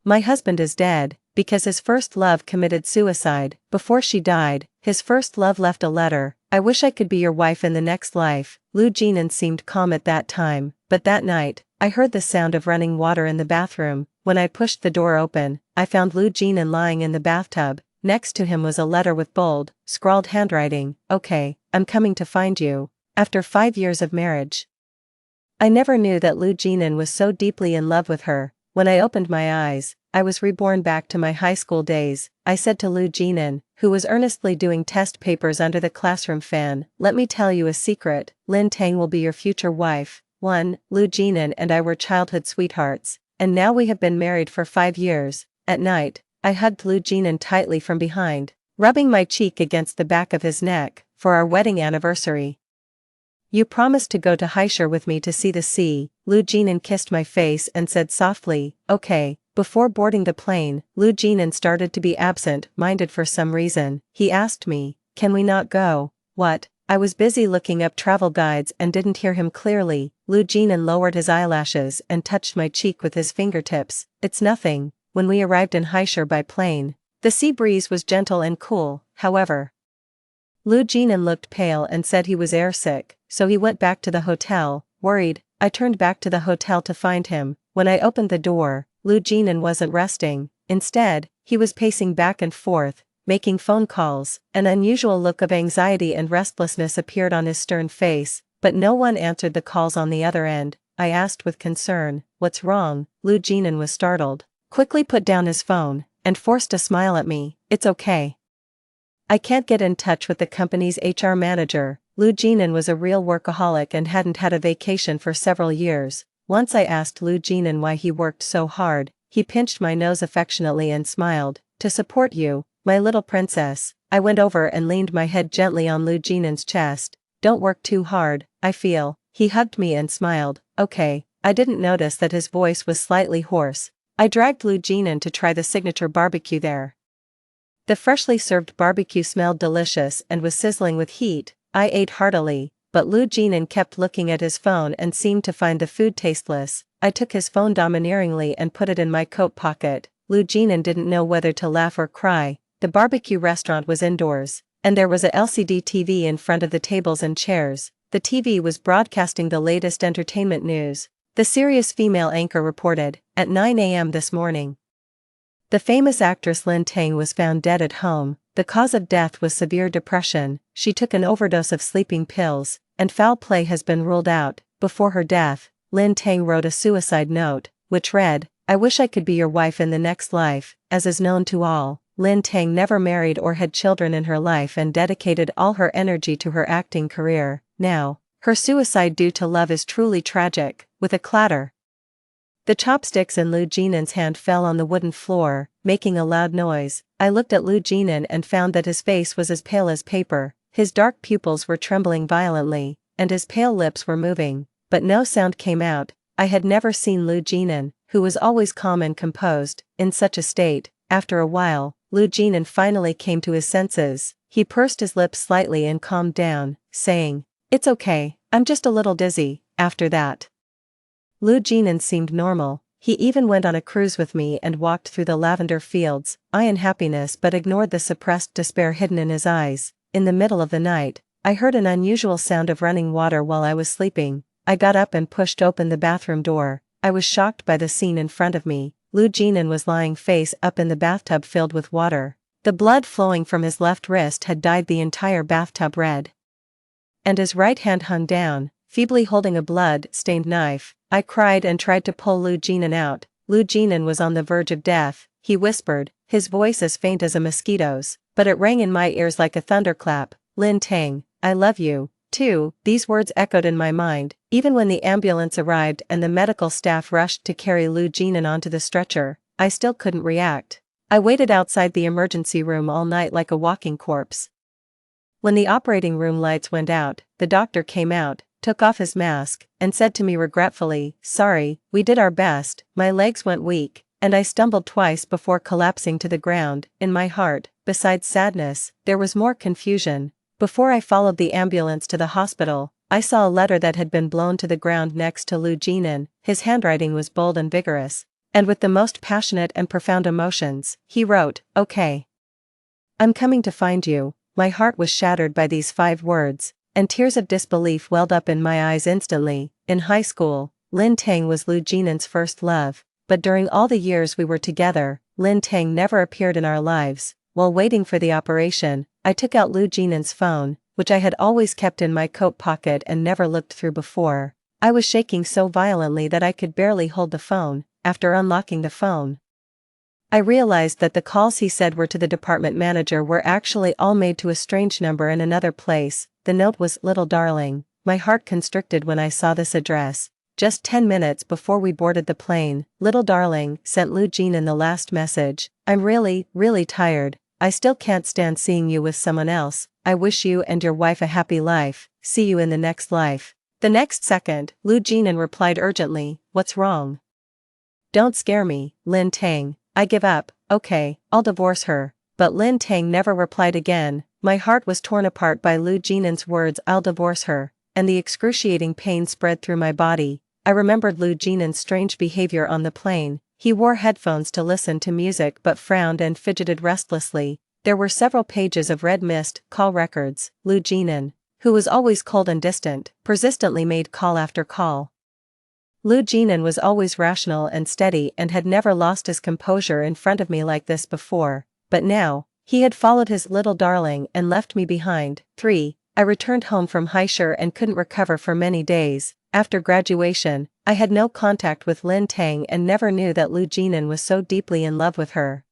My husband is dead, because his first love committed suicide. Before she died, his first love left a letter. I wish I could be your wife in the next life. Lou Jinan seemed calm at that time, but that night, I heard the sound of running water in the bathroom. When I pushed the door open, I found Lou Jinan lying in the bathtub. Next to him was a letter with bold, scrawled handwriting. Okay, I'm coming to find you. After 5 years of marriage. I never knew that Lou Jinan was so deeply in love with her. When I opened my eyes, I was reborn back to my high school days. I said to Lou Jinan, who was earnestly doing test papers under the classroom fan, let me tell you a secret, Lin Tang will be your future wife. Lou Jinan and I were childhood sweethearts, and now we have been married for 5 years. At night, I hugged Lou Jinan tightly from behind, rubbing my cheek against the back of his neck, for our wedding anniversary. You promised to go to Haishur with me to see the sea. Lou Jinan kissed my face and said softly, okay. Before boarding the plane, Lou Jinan started to be absent-minded for some reason. He asked me, can we not go? What? I was busy looking up travel guides and didn't hear him clearly. Lou Jinan lowered his eyelashes and touched my cheek with his fingertips. It's nothing. When we arrived in Haishur by plane, the sea breeze was gentle and cool, however. Lou Jinan looked pale and said he was airsick, so he went back to the hotel, worried. I turned back to the hotel to find him. When I opened the door, Lou Jinan wasn't resting. Instead, he was pacing back and forth, making phone calls. An unusual look of anxiety and restlessness appeared on his stern face, but no one answered the calls on the other end. I asked with concern, what's wrong? Lou Jinan was startled, quickly put down his phone, and forced a smile at me. It's okay. I can't get in touch with the company's HR manager. Lou Jinan was a real workaholic and hadn't had a vacation for several years. Once I asked Lou Jinan why he worked so hard. He pinched my nose affectionately and smiled. To support you, my little princess. I went over and leaned my head gently on Lou Jinan's chest. Don't work too hard, I feel. He hugged me and smiled. Okay. I didn't notice that his voice was slightly hoarse. I dragged Lou Jinan to try the signature barbecue there. The freshly served barbecue smelled delicious and was sizzling with heat. I ate heartily, but Lou Jinan kept looking at his phone and seemed to find the food tasteless. I took his phone domineeringly and put it in my coat pocket. Lou Jinan didn't know whether to laugh or cry. The barbecue restaurant was indoors, and there was a LCD TV in front of the tables and chairs. The TV was broadcasting the latest entertainment news. The serious female anchor reported, at 9 a.m. this morning. The famous actress Lin Tang was found dead at home. The cause of death was severe depression. She took an overdose of sleeping pills, and foul play has been ruled out. Before her death, Lin Tang wrote a suicide note, which read, I wish I could be your wife in the next life. As is known to all, Lin Tang never married or had children in her life and dedicated all her energy to her acting career. Now, her suicide due to love is truly tragic. With a clatter, the chopsticks in Lou Jinan's hand fell on the wooden floor, making a loud noise. I looked at Lou Jinan and found that his face was as pale as paper. His dark pupils were trembling violently, and his pale lips were moving, but no sound came out. I had never seen Lou Jinan, who was always calm and composed, in such a state. After a while, Lou Jinan finally came to his senses. He pursed his lips slightly and calmed down, saying, it's okay, I'm just a little dizzy. After that, Lou Jinan seemed normal. He even went on a cruise with me and walked through the lavender fields, I in happiness but ignored the suppressed despair hidden in his eyes. In the middle of the night, I heard an unusual sound of running water while I was sleeping. I got up and pushed open the bathroom door. I was shocked by the scene in front of me. Lou Jinan was lying face up in the bathtub filled with water. The blood flowing from his left wrist had dyed the entire bathtub red, and his right hand hung down, feebly holding a blood-stained knife. I cried and tried to pull Lou Jinan out. Lou Jinan was on the verge of death. He whispered, his voice as faint as a mosquito's, but it rang in my ears like a thunderclap. Lin Tang, I love you, too. These words echoed in my mind. Even when the ambulance arrived and the medical staff rushed to carry Lou Jinan onto the stretcher, I still couldn't react. I waited outside the emergency room all night like a walking corpse. When the operating room lights went out, the doctor came out, took off his mask, and said to me regretfully, sorry, we did our best. My legs went weak, and I stumbled twice before collapsing to the ground. In my heart, besides sadness, there was more confusion. Before I followed the ambulance to the hospital, I saw a letter that had been blown to the ground next to Lou Jinan. His handwriting was bold and vigorous. And with the most passionate and profound emotions, he wrote, "Okay. I'm coming to find you." My heart was shattered by these 5 words, and tears of disbelief welled up in my eyes instantly. In high school, Lin Tang was Lu Jinan's first love, but during all the years we were together, Lin Tang never appeared in our lives. While waiting for the operation, I took out Lu Jinan's phone, which I had always kept in my coat pocket and never looked through before. I was shaking so violently that I could barely hold the phone. After unlocking the phone, I realized that the calls he said were to the department manager were actually all made to a strange number in another place. The note was, "Little darling." My heart constricted when I saw this address. Just 10 minutes before we boarded the plane, "Little darling," sent Lu Jinan the last message. "I'm really, really tired. I still can't stand seeing you with someone else. I wish you and your wife a happy life. See you in the next life." The next second, Lu Jinan replied urgently, "What's wrong? Don't scare me, Lin Tang. I give up. Okay, I'll divorce her." But Lin Tang never replied again. My heart was torn apart by Lu Jinan's words, "I'll divorce her," and the excruciating pain spread through my body. I remembered Lu Jinan's strange behavior on the plane. He wore headphones to listen to music but frowned and fidgeted restlessly. There were several pages of red missed call records. Lu Jinan, who was always cold and distant, persistently made call after call. Lu Jinan was always rational and steady and had never lost his composure in front of me like this before, but now, he had followed his little darling and left me behind. 3. I returned home from Haishur and couldn't recover for many days. After graduation, I had no contact with Lin Tang and never knew that Lu Jinan was so deeply in love with her.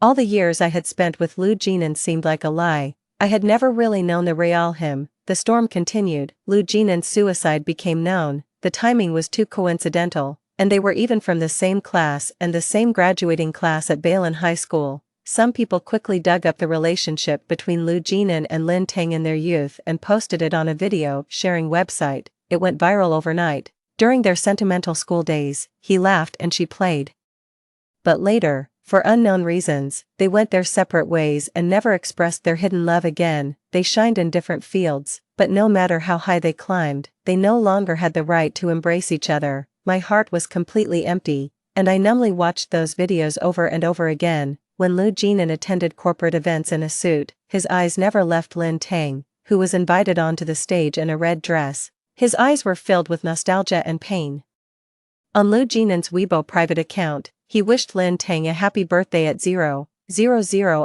All the years I had spent with Lu Jinan seemed like a lie. I had never really known the real him. The storm continued. Lu Jinan's suicide became known. The timing was too coincidental, and they were even from the same class and the same graduating class at Bailin High School. Some people quickly dug up the relationship between Lu Jinan and Lin Tang in their youth and posted it on a video sharing website. It went viral overnight. During their sentimental school days, he laughed and she played. But later, for unknown reasons, they went their separate ways and never expressed their hidden love again. They shined in different fields, but no matter how high they climbed, they no longer had the right to embrace each other. My heart was completely empty, and I numbly watched those videos over and over again. When Lu Jinan attended corporate events in a suit, his eyes never left Lin Tang, who was invited onto the stage in a red dress. His eyes were filled with nostalgia and pain. On Lu Jinan's Weibo private account, he wished Lin Tang a happy birthday at 000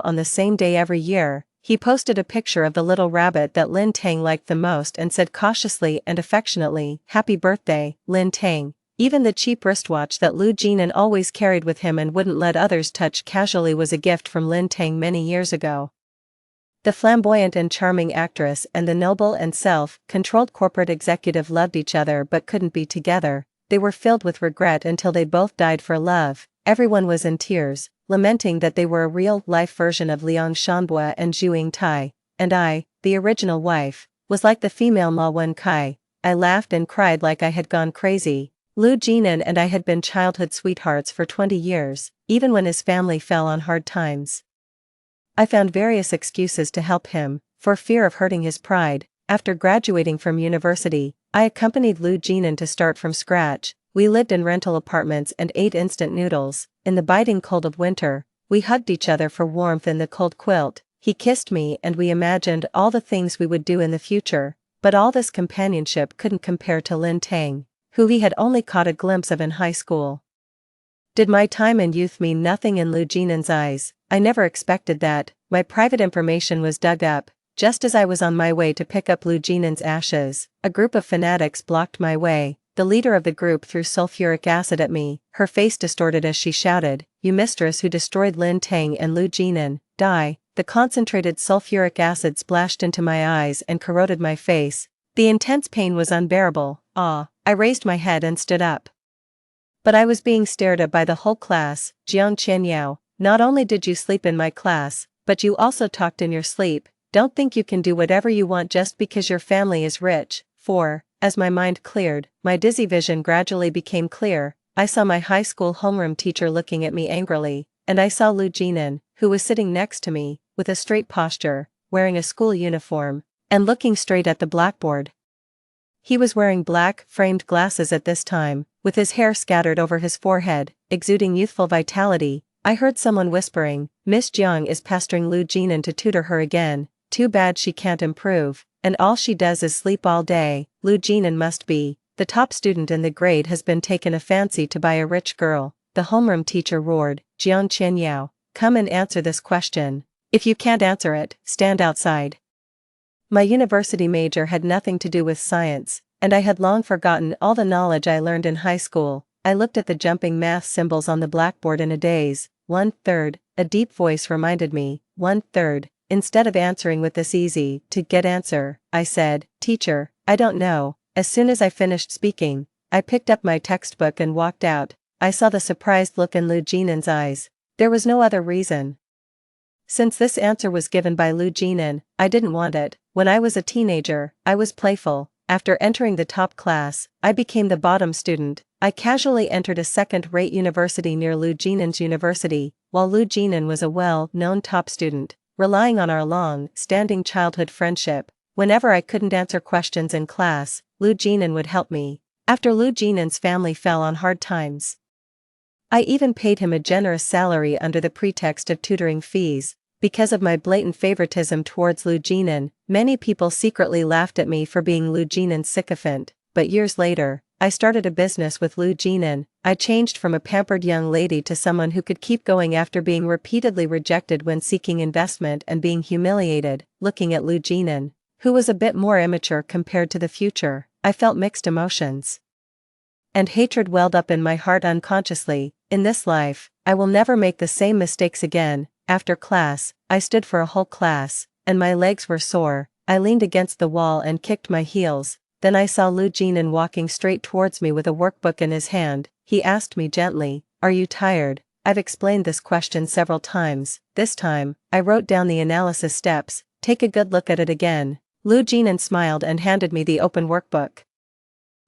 on the same day every year. He posted a picture of the little rabbit that Lin Tang liked the most and said cautiously and affectionately, "Happy birthday, Lin Tang." Even the cheap wristwatch that Lu Jinan always carried with him and wouldn't let others touch casually was a gift from Lin Tang many years ago. The flamboyant and charming actress and the noble and self-controlled corporate executive loved each other but couldn't be together. They were filled with regret until they both died for love. Everyone was in tears, lamenting that they were a real-life version of Liang Shanbua and Zhu Yingtai, and I, the original wife, was like the female Ma Wenkai. I laughed and cried like I had gone crazy. Lu Jinan and I had been childhood sweethearts for 20 years, even when his family fell on hard times. I found various excuses to help him, for fear of hurting his pride. After graduating from university, I accompanied Lu Jinan to start from scratch. We lived in rental apartments and ate instant noodles. In the biting cold of winter, we hugged each other for warmth in the cold quilt. He kissed me and we imagined all the things we would do in the future, but all this companionship couldn't compare to Lin Tang, who he had only caught a glimpse of in high school. Did my time and youth mean nothing in Lu Jinan's eyes? I never expected that. My private information was dug up. Just as I was on my way to pick up Lu Jinan's ashes, a group of fanatics blocked my way. The leader of the group threw sulfuric acid at me, her face distorted as she shouted, "You mistress who destroyed Lin Tang and Lu Jinan, die." The concentrated sulfuric acid splashed into my eyes and corroded my face. The intense pain was unbearable. I raised my head and stood up. But I was being stared at by the whole class. "Jiang Qianyao, not only did you sleep in my class, but you also talked in your sleep. Don't think you can do whatever you want just because your family is rich." 4. As my mind cleared, my dizzy vision gradually became clear. I saw my high school homeroom teacher looking at me angrily, and I saw Lu Jinan, who was sitting next to me, with a straight posture, wearing a school uniform, and looking straight at the blackboard. He was wearing black, framed glasses at this time, with his hair scattered over his forehead. exuding youthful vitality. I heard someone whispering, "Miss Jiang is pestering Lu Jinan to tutor her again, too bad she can't improve, and all she does is sleep all day." Lu Jinan must be the top student in the grade, has been taken a fancy to by a rich girl, the homeroom teacher roared. Jiang Qianyao, come and answer this question. If you can't answer it, stand outside. My university major had nothing to do with science, and I had long forgotten all the knowledge I learned in high school. I looked at the jumping math symbols on the blackboard in a daze. 1/3, a deep voice reminded me. 1/3, instead of answering with this easy to get answer, I said, "Teacher, I don't know." As soon as I finished speaking, I picked up my textbook and walked out. I saw the surprised look in Lu Jinan's eyes. There was no other reason. Since this answer was given by Lu Jinan, I didn't want it. When I was a teenager, I was playful. After entering the top class, I became the bottom student. I casually entered a second-rate university near Lu Jinan's university, while Lu Jinan was a well-known top student. Relying on our long-standing childhood friendship, whenever I couldn't answer questions in class, Lu Jinan would help me. After Lu Jinan's family fell on hard times, I even paid him a generous salary under the pretext of tutoring fees. Because of my blatant favoritism towards Lu Jinan, many people secretly laughed at me for being Lu Jinan's sycophant, but years later, I started a business with Lu Jinan. I changed from a pampered young lady to someone who could keep going after being repeatedly rejected when seeking investment and being humiliated. Looking at Lu Jinan, who was a bit more immature compared to the future, I felt mixed emotions. And hatred welled up in my heart unconsciously. In this life, I will never make the same mistakes again. After class, I stood for a whole class, and my legs were sore. I leaned against the wall and kicked my heels. Then I saw Lu Jinan walking straight towards me with a workbook in his hand. He asked me gently, "Are you tired?" I've explained this question several times. This time, I wrote down the analysis steps. Take a good look at it again. Lu Jinan smiled and handed me the open workbook,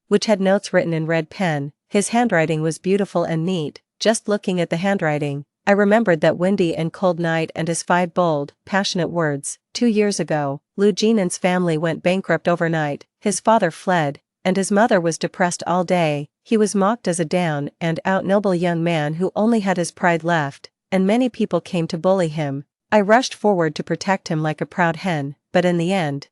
which had notes written in red pen. His handwriting was beautiful and neat. Just looking at the handwriting, I remembered that windy and cold night and his 5 bold, passionate words. 2 years ago, Lu Jinan's family went bankrupt overnight. His father fled, and his mother was depressed all day. He was mocked as a down and out noble young man who only had his pride left, and many people came to bully him. I rushed forward to protect him like a proud hen, but in the end,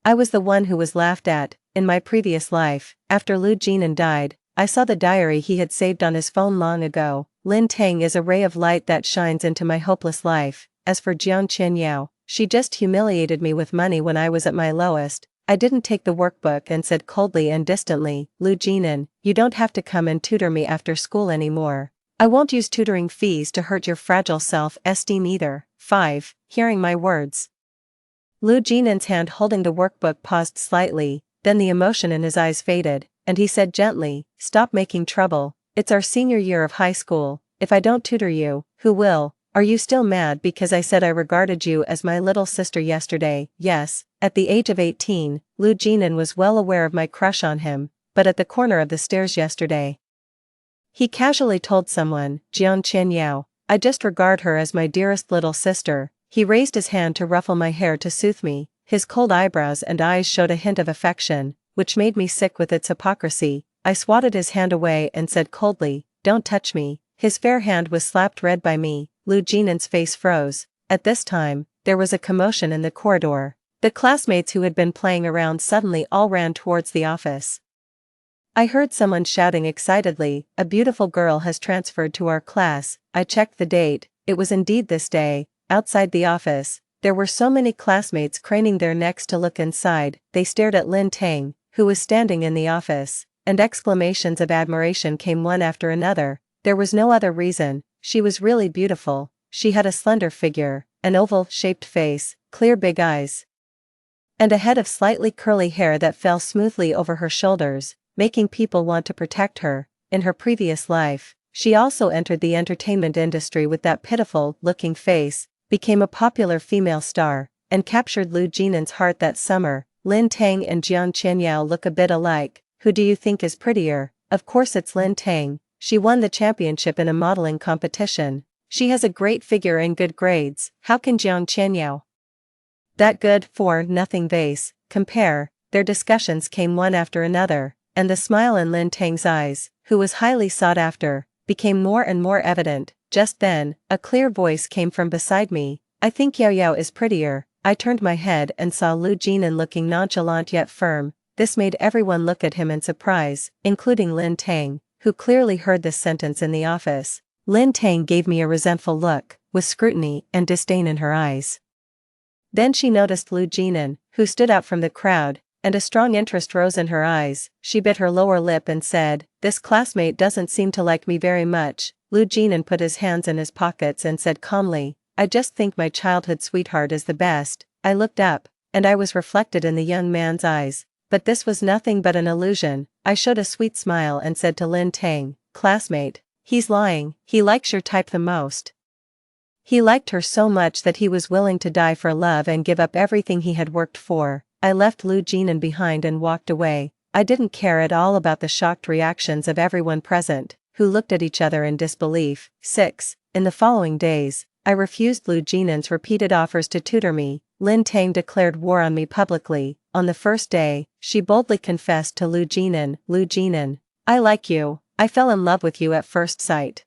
I was the one who was laughed at. In my previous life, after Lu Jinan died, I saw the diary he had saved on his phone long ago. Lin Tang is a ray of light that shines into my hopeless life. As for Jiang Qianyao, she just humiliated me with money when I was at my lowest. I didn't take the workbook and said coldly and distantly, "Lu Jinan, you don't have to come and tutor me after school anymore. I won't use tutoring fees to hurt your fragile self-esteem either." 5. Hearing my words, Lu Jinan's hand holding the workbook paused slightly, then the emotion in his eyes faded, and he said gently, "Stop making trouble. It's our senior year of high school. If I don't tutor you, who will? Are you still mad because I said I regarded you as my little sister yesterday?" Yes, at the age of 18, Lu Jinan was well aware of my crush on him, but at the corner of the stairs yesterday, he casually told someone, "Jiang Qianyao, I just regard her as my dearest little sister." He raised his hand to ruffle my hair to soothe me. His cold eyebrows and eyes showed a hint of affection, which made me sick with its hypocrisy. I swatted his hand away and said coldly, "Don't touch me." His fair hand was slapped red by me. Lu Jinan's face froze. At this time, there was a commotion in the corridor. The classmates who had been playing around suddenly all ran towards the office. I heard someone shouting excitedly, "A beautiful girl has transferred to our class." I checked the date. It was indeed this day. Outside the office, there were so many classmates craning their necks to look inside. They stared at Lin Tang, who was standing in the office, and exclamations of admiration came one after another. There was no other reason. She was really beautiful. She had a slender figure, an oval-shaped face, clear big eyes, and a head of slightly curly hair that fell smoothly over her shoulders, making people want to protect her. In her previous life, she also entered the entertainment industry with that pitiful-looking face, became a popular female star, and captured Lu Jinan's heart that summer. Lin Tang and Jiang Qianyao look a bit alike. Who do you think is prettier? Of course it's Lin Tang. She won the championship in a modeling competition. She has a great figure and good grades. How can Jiang Qianyao, that good for nothing vase, compare? Their discussions came one after another, and the smile in Lin Tang's eyes, who was highly sought after, became more and more evident. Just then, a clear voice came from beside me. I think Yao Yao is prettier. I turned my head and saw Lu Jinan looking nonchalant yet firm. This made everyone look at him in surprise, including Lin Tang, who clearly heard this sentence in the office. Lin Tang gave me a resentful look, with scrutiny and disdain in her eyes. Then she noticed Lu Jinan, who stood out from the crowd, and a strong interest rose in her eyes. She bit her lower lip and said, "This classmate doesn't seem to like me very much." Lu Jinan put his hands in his pockets and said calmly, "I just think my childhood sweetheart is the best." I looked up, and I was reflected in the young man's eyes. But this was nothing but an illusion. I showed a sweet smile and said to Lin Tang, "Classmate, he's lying, he likes your type the most." He liked her so much that he was willing to die for love and give up everything he had worked for. I left Lu Jinan behind and walked away. I didn't care at all about the shocked reactions of everyone present, who looked at each other in disbelief. 6. In the following days, I refused Lu Jinan's repeated offers to tutor me. Lin Tang declared war on me publicly. On the first day, she boldly confessed to Lu Jinan, "Lu Jinan, I like you, I fell in love with you at first sight."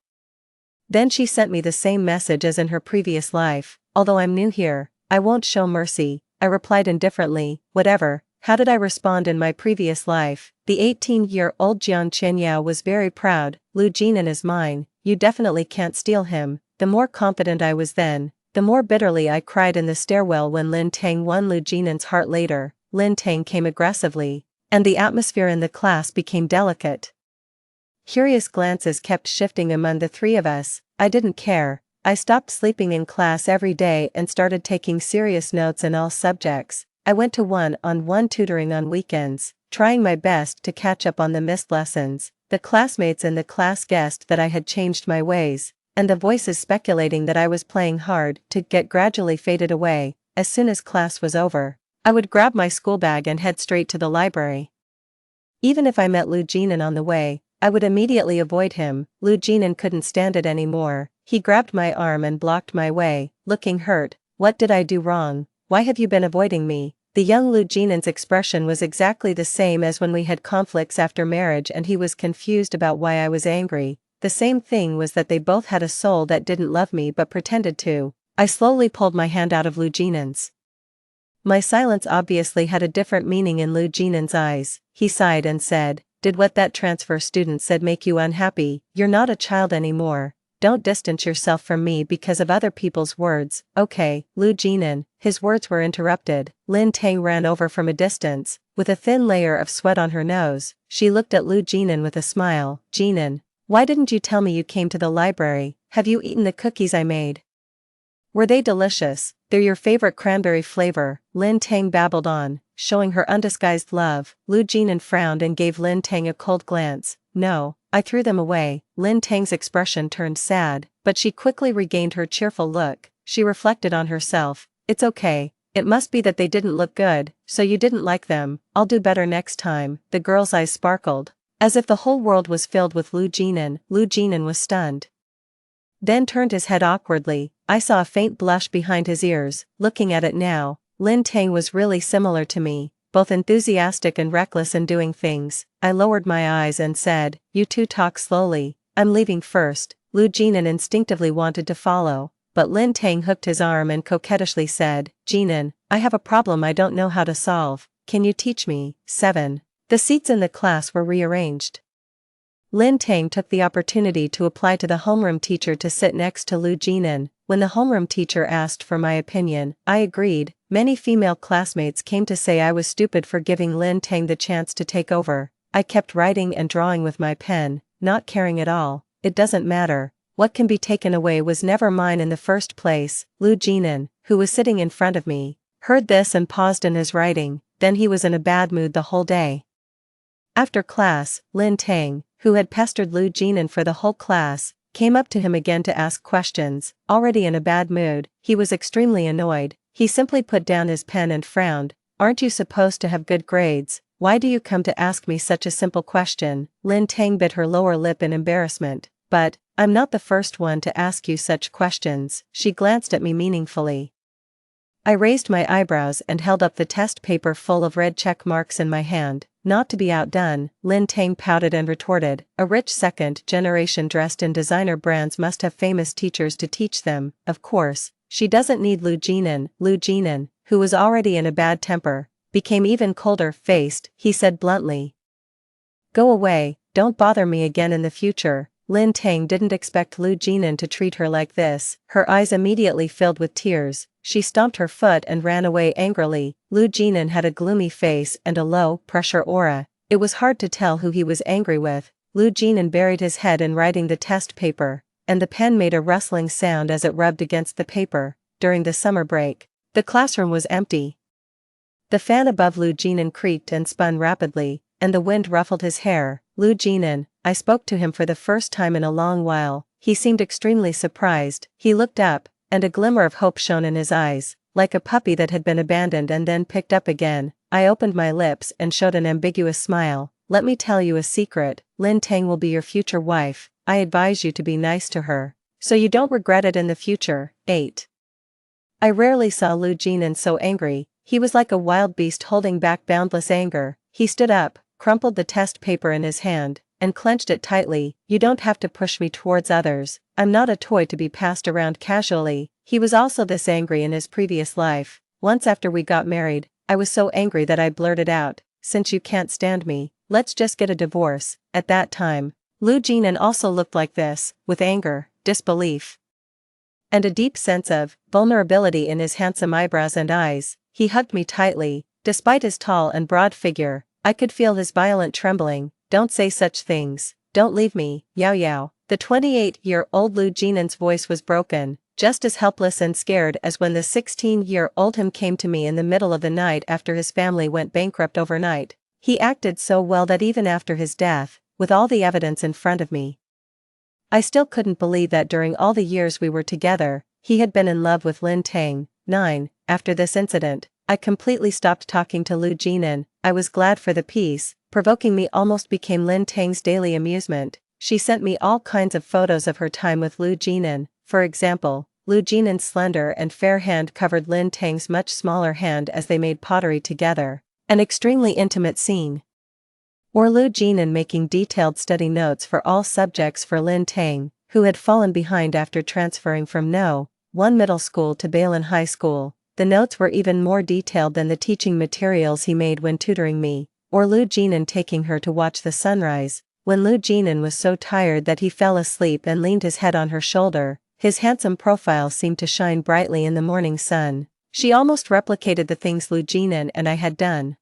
Then she sent me the same message as in her previous life. "Although I'm new here, I won't show mercy." I replied indifferently, "Whatever." How did I respond in my previous life? The 18-year-old Jiang Qianyao was very proud. "Lu Jinan is mine, you definitely can't steal him." The more confident I was then, the more bitterly I cried in the stairwell when Lin Tang won Lu Jinan's heart later. Lin Tang came aggressively, and the atmosphere in the class became delicate. Curious glances kept shifting among the three of us. I didn't care. I stopped sleeping in class every day and started taking serious notes in all subjects. I went to one-on-one tutoring on weekends, trying my best to catch up on the missed lessons. The classmates in the class guessed that I had changed my ways, and the voices speculating that I was playing hard to get gradually faded away. As soon as class was over, I would grab my school bag and head straight to the library. Even if I met Lu Jinan on the way, I would immediately avoid him. Lu Jinan couldn't stand it anymore. He grabbed my arm and blocked my way, looking hurt. "What did I do wrong? Why have you been avoiding me?" The young Lu Jinan's expression was exactly the same as when we had conflicts after marriage and he was confused about why I was angry. The same thing was that they both had a soul that didn't love me but pretended to. I slowly pulled my hand out of Lu Jinan's. My silence obviously had a different meaning in Lu Jinan's eyes. He sighed and said, "Did what that transfer student said make you unhappy? You're not a child anymore. Don't distance yourself from me because of other people's words." "Okay, Lu Jinan." His words were interrupted. Lin Tang ran over from a distance, with a thin layer of sweat on her nose. She looked at Lu Jinan with a smile. "Jinan, why didn't you tell me you came to the library? Have you eaten the cookies I made? Were they delicious?" "They're your favorite cranberry flavor," Lin Tang babbled on, showing her undisguised love. Lu Jinan frowned and gave Lin Tang a cold glance. "No, I threw them away." Lin Tang's expression turned sad, but she quickly regained her cheerful look. She reflected on herself. "It's okay. It must be that they didn't look good, so you didn't like them. I'll do better next time." The girl's eyes sparkled, as if the whole world was filled with Lu Jinan. Lu Jinan was stunned, then turned his head awkwardly. I saw a faint blush behind his ears. Looking at it now, Lin Tang was really similar to me, both enthusiastic and reckless in doing things. I lowered my eyes and said, "You two talk slowly, I'm leaving first." Lu Jinan instinctively wanted to follow, but Lin Tang hooked his arm and coquettishly said, "Jinan, I have a problem I don't know how to solve. Can you teach me?" 7. The seats in the class were rearranged. Lin Tang took the opportunity to apply to the homeroom teacher to sit next to Lu Jinan. When the homeroom teacher asked for my opinion, I agreed. Many female classmates came to say I was stupid for giving Lin Tang the chance to take over. I kept writing and drawing with my pen, not caring at all. It doesn't matter. What can be taken away was never mine in the first place. Lu Jinan, who was sitting in front of me, heard this and paused in his writing. Then he was in a bad mood the whole day. After class, Lin Tang, who had pestered Lu Jinan for the whole class, came up to him again to ask questions. Already in a bad mood, he was extremely annoyed. He simply put down his pen and frowned. "Aren't you supposed to have good grades? Why do you come to ask me such a simple question?" Lin Tang bit her lower lip in embarrassment. "But, I'm not the first one to ask you such questions." She glanced at me meaningfully. I raised my eyebrows and held up the test paper full of red check marks in my hand. Not to be outdone, Lin Tang pouted and retorted, a rich second generation dressed in designer brands must have famous teachers to teach them, of course. She doesn't need Lu Jinan, who was already in a bad temper, became even colder-faced, he said bluntly. Go away, don't bother me again in the future. Lin Tang didn't expect Lu Jinan to treat her like this, her eyes immediately filled with tears. She stomped her foot and ran away angrily. Lu Jinan had a gloomy face and a low-pressure aura. It was hard to tell who he was angry with. Lu Jinan buried his head in writing the test paper, and the pen made a rustling sound as it rubbed against the paper. During the summer break, the classroom was empty. The fan above Lu Jinan creaked and spun rapidly, and the wind ruffled his hair. Lu Jinan, I spoke to him for the first time in a long while. He seemed extremely surprised. He looked up, and a glimmer of hope shone in his eyes, like a puppy that had been abandoned and then picked up again. I opened my lips and showed an ambiguous smile. Let me tell you a secret, Lin Tang will be your future wife. I advise you to be nice to her, so you don't regret it in the future. 8. I rarely saw Lu Jinan so angry. He was like a wild beast holding back boundless anger. He stood up, crumpled the test paper in his hand, and clenched it tightly. You don't have to push me towards others. I'm not a toy to be passed around casually. He was also this angry in his previous life. Once after we got married, I was so angry that I blurted out, since you can't stand me, let's just get a divorce. At that time, Lu Jinan also looked like this, with anger, disbelief, and a deep sense of vulnerability in his handsome eyebrows and eyes. He hugged me tightly. Despite his tall and broad figure, I could feel his violent trembling. Don't say such things. Don't leave me, Yao Yao. The 28-year-old Lu Jinan's voice was broken, just as helpless and scared as when the 16-year-old him came to me in the middle of the night after his family went bankrupt overnight. He acted so well that even after his death, with all the evidence in front of me, I still couldn't believe that during all the years we were together, he had been in love with Lin Tang. 9. After this incident, I completely stopped talking to Lu Jinan. I was glad for the peace. Provoking me almost became Lin Tang's daily amusement. She sent me all kinds of photos of her time with Lu Jinan. For example, Lu Jinan's slender and fair hand covered Lin Tang's much smaller hand as they made pottery together. An extremely intimate scene. Or Lu Jinan making detailed study notes for all subjects for Lin Tang, who had fallen behind after transferring from No. 1 middle school to Bailin High School. The notes were even more detailed than the teaching materials he made when tutoring me. Or Lu Jinan taking her to watch the sunrise, when Lu Jinan was so tired that he fell asleep and leaned his head on her shoulder. His handsome profile seemed to shine brightly in the morning sun. She almost replicated the things Lu Jinan and I had done.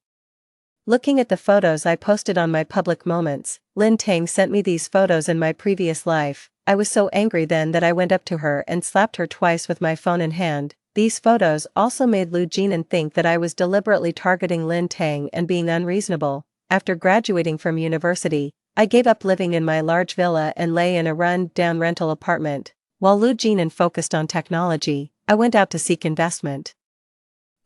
Looking at the photos I posted on my public moments, Lin Tang sent me these photos in my previous life. I was so angry then that I went up to her and slapped her twice with my phone in hand. These photos also made Lu Jinan think that I was deliberately targeting Lin Tang and being unreasonable. After graduating from university, I gave up living in my large villa and lay in a run-down rental apartment. While Lu Jinan focused on technology, I went out to seek investment.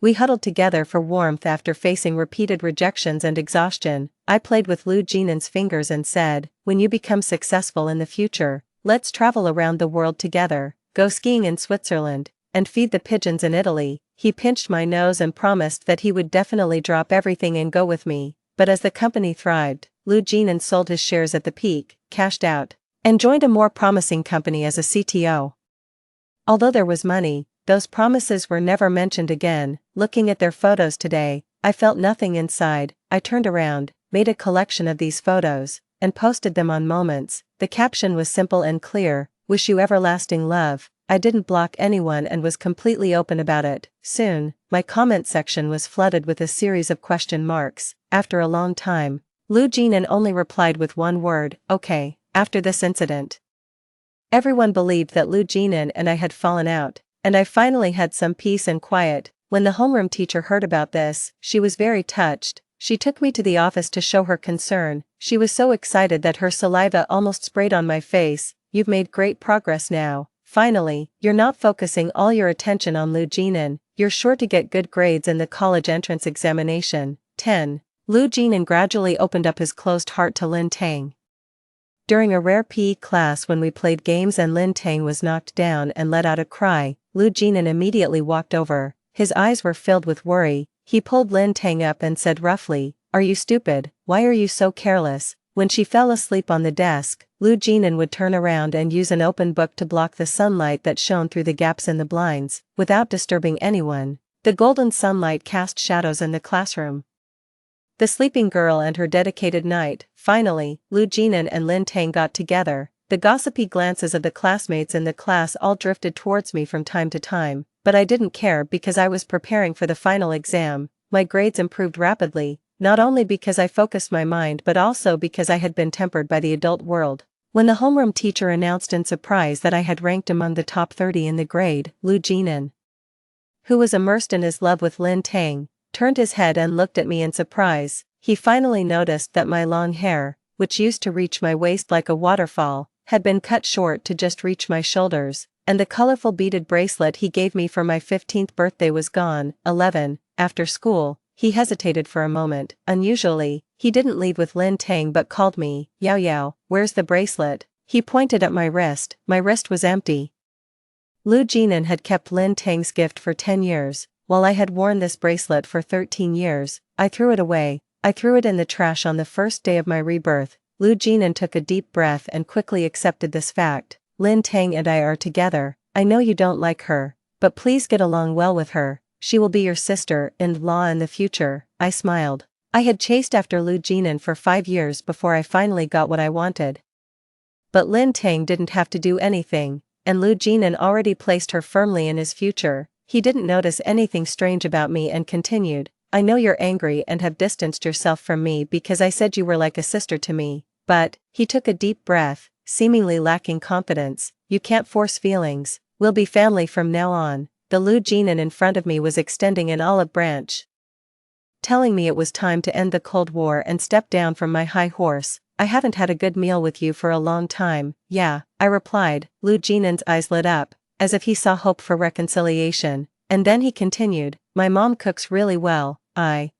We huddled together for warmth after facing repeated rejections and exhaustion. I played with Lu Jinan's fingers and said, when you become successful in the future, let's travel around the world together, go skiing in Switzerland, and feed the pigeons in Italy. He pinched my nose and promised that he would definitely drop everything and go with me. But as the company thrived, Lu Jinan sold his shares at the peak, cashed out, and joined a more promising company as a CTO. Although there was money, those promises were never mentioned again. Looking at their photos today, I felt nothing inside. I turned around, made a collection of these photos, and posted them on Moments. The caption was simple and clear, wish you everlasting love. I didn't block anyone and was completely open about it. Soon, my comment section was flooded with a series of question marks. After a long time, Lu Jinan only replied with one word, okay. After this incident, everyone believed that Lu Jinan and I had fallen out, and I finally had some peace and quiet. When the homeroom teacher heard about this, she was very touched. She took me to the office to show her concern. She was so excited that her saliva almost sprayed on my face. You've made great progress now. Finally, you're not focusing all your attention on Lu Jinan. You're sure to get good grades in the college entrance examination. 10. Lu Jinan gradually opened up his closed heart to Lin Tang. During a rare PE class when we played games and Lin Tang was knocked down and let out a cry, Lu Jinan immediately walked over. His eyes were filled with worry. He pulled Lin Tang up and said roughly, "Are you stupid? Why are you so careless?" When she fell asleep on the desk, Lu Jinan would turn around and use an open book to block the sunlight that shone through the gaps in the blinds, without disturbing anyone. The golden sunlight cast shadows in the classroom. The sleeping girl and her dedicated knight. Finally, Lu Jinan and Lin Tang got together. The gossipy glances of the classmates in the class all drifted towards me from time to time, but I didn't care because I was preparing for the final exam. My grades improved rapidly, not only because I focused my mind but also because I had been tempered by the adult world. When the homeroom teacher announced in surprise that I had ranked among the top 30 in the grade, Lu Jinan, who was immersed in his love with Lin Tang, turned his head and looked at me in surprise. He finally noticed that my long hair, which used to reach my waist like a waterfall, had been cut short to just reach my shoulders, and the colorful beaded bracelet he gave me for my 15th birthday was gone. 11. After school, he hesitated for a moment. Unusually, he didn't leave with Lin Tang but called me, "Yao Yao, where's the bracelet?" He pointed at my wrist. My wrist was empty. Lu Jinan had kept Lin Tang's gift for 10 years, while I had worn this bracelet for 13 years. I threw it away. I threw it in the trash on the first day of my rebirth. Lu Jinan took a deep breath and quickly accepted this fact. Lin Tang and I are together. I know you don't like her, but please get along well with her. She will be your sister-in-law in the future. I smiled. I had chased after Lu Jinan for 5 years before I finally got what I wanted. But Lin Tang didn't have to do anything, and Lu Jinan already placed her firmly in his future. He didn't notice anything strange about me and continued, "I know you're angry and have distanced yourself from me because I said you were like a sister to me, but," he took a deep breath, seemingly lacking confidence, "you can't force feelings. We'll be family from now on." The Lu Jinan in front of me was extending an olive branch, telling me it was time to end the Cold War and step down from my high horse. "I haven't had a good meal with you for a long time." "Yeah," I replied. Lu Jinan's eyes lit up, as if he saw hope for reconciliation, and then he continued, "My mom cooks really well." I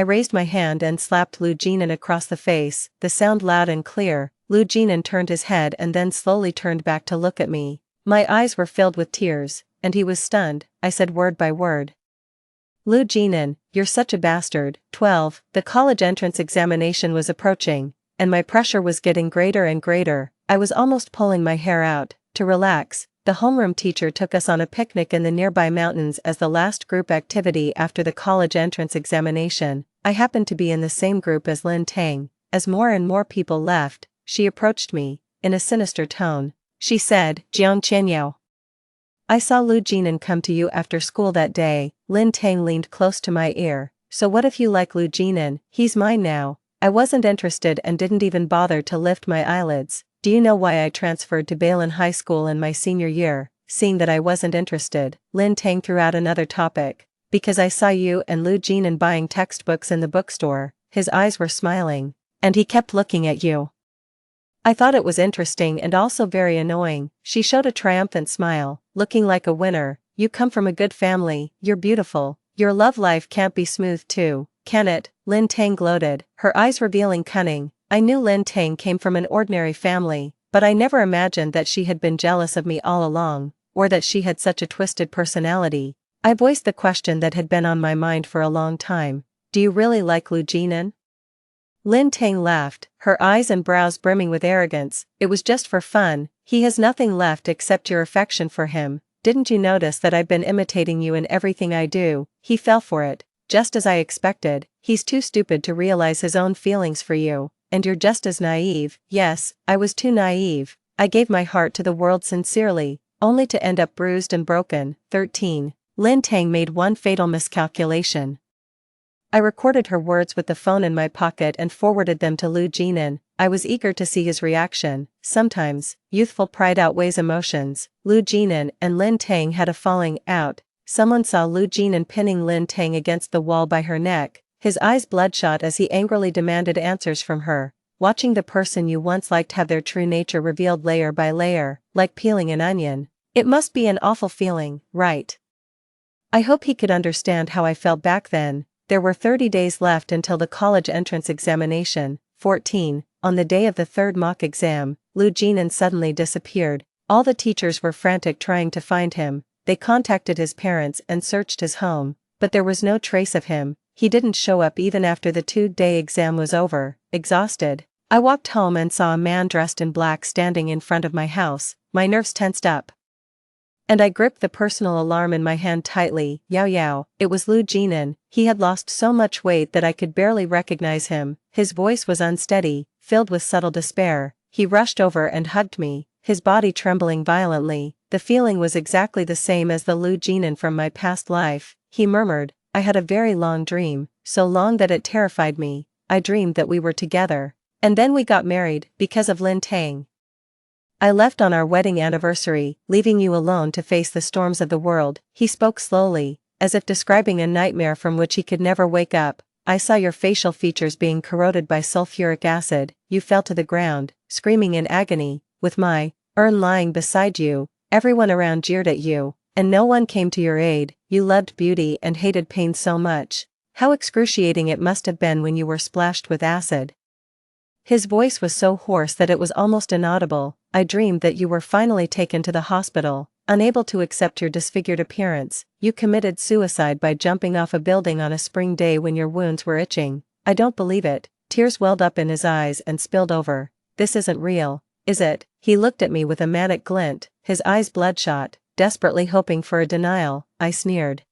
raised my hand and slapped Lu Jinan across the face, the sound loud and clear. Lu Jinan turned his head and then slowly turned back to look at me. My eyes were filled with tears, and he was stunned. I said word by word, "Lu Jinan, you're such a bastard." 12. The college entrance examination was approaching, and my pressure was getting greater and greater. I was almost pulling my hair out. To relax, the homeroom teacher took us on a picnic in the nearby mountains as the last group activity after the college entrance examination. I happened to be in the same group as Lin Tang. As more and more people left, she approached me, in a sinister tone. She said, "Jiang Qianyao, I saw Lu Jinan come to you after school that day." Lin Tang leaned close to my ear. "So what if you like Lu Jinan? He's mine now." I wasn't interested and didn't even bother to lift my eyelids. Do you know why I transferred to Bailin High School in my senior year? Seeing that I wasn't interested, Lin Tang threw out another topic. "Because I saw you and Lu Jinan buying textbooks in the bookstore." His eyes were smiling, and he kept looking at you. I thought it was interesting and also very annoying. She showed a triumphant smile, looking like a winner. "You come from a good family, you're beautiful. Your love life can't be smooth too, can it?" Lin Tang gloated, her eyes revealing cunning. I knew Lin Tang came from an ordinary family, but I never imagined that she had been jealous of me all along, or that she had such a twisted personality. I voiced the question that had been on my mind for a long time. "Do you really like Lu Jinan?" Lin Tang laughed, her eyes and brows brimming with arrogance. "It was just for fun. He has nothing left except your affection for him. Didn't you notice that I've been imitating you in everything I do?" He fell for it, just as I expected. "He's too stupid to realize his own feelings for you, and you're just as naive." Yes, I was too naive. I gave my heart to the world sincerely, only to end up bruised and broken. 13. Lin Tang made one fatal miscalculation. I recorded her words with the phone in my pocket and forwarded them to Lu Jinan. I was eager to see his reaction. Sometimes, youthful pride outweighs emotions. Lu Jinan and Lin Tang had a falling out. Someone saw Lu Jinan pinning Lin Tang against the wall by her neck, his eyes bloodshot as he angrily demanded answers from her. Watching the person you once liked have their true nature revealed layer by layer, like peeling an onion. It must be an awful feeling, right? I hope he could understand how I felt back then. There were 30 days left until the college entrance examination. 14. On the day of the third mock exam, Lu Jinan suddenly disappeared. All the teachers were frantic trying to find him. They contacted his parents and searched his home, but there was no trace of him. He didn't show up even after the 2-day exam was over. Exhausted, I walked home and saw a man dressed in black standing in front of my house. My nerves tensed up, and I gripped the personal alarm in my hand tightly. Yow yow, it was Lu Jinan. He had lost so much weight that I could barely recognize him. His voice was unsteady, filled with subtle despair. He rushed over and hugged me, his body trembling violently. The feeling was exactly the same as the Lu Jinan from my past life. He murmured, I had a very long dream, so long that it terrified me. I dreamed that we were together. And then we got married, because of Lin Tang. I left on our wedding anniversary, leaving you alone to face the storms of the world. He spoke slowly, as if describing a nightmare from which he could never wake up. I saw your facial features being corroded by sulfuric acid. You fell to the ground, screaming in agony, with my urn lying beside you. Everyone around jeered at you, and no one came to your aid. You loved beauty and hated pain so much. How excruciating it must have been when you were splashed with acid. His voice was so hoarse that it was almost inaudible. I dreamed that you were finally taken to the hospital. Unable to accept your disfigured appearance, you committed suicide by jumping off a building on a spring day when your wounds were itching. I don't believe it. Tears welled up in his eyes and spilled over. This isn't real, is it? He looked at me with a manic glint, his eyes bloodshot, desperately hoping for a denial. I sneered,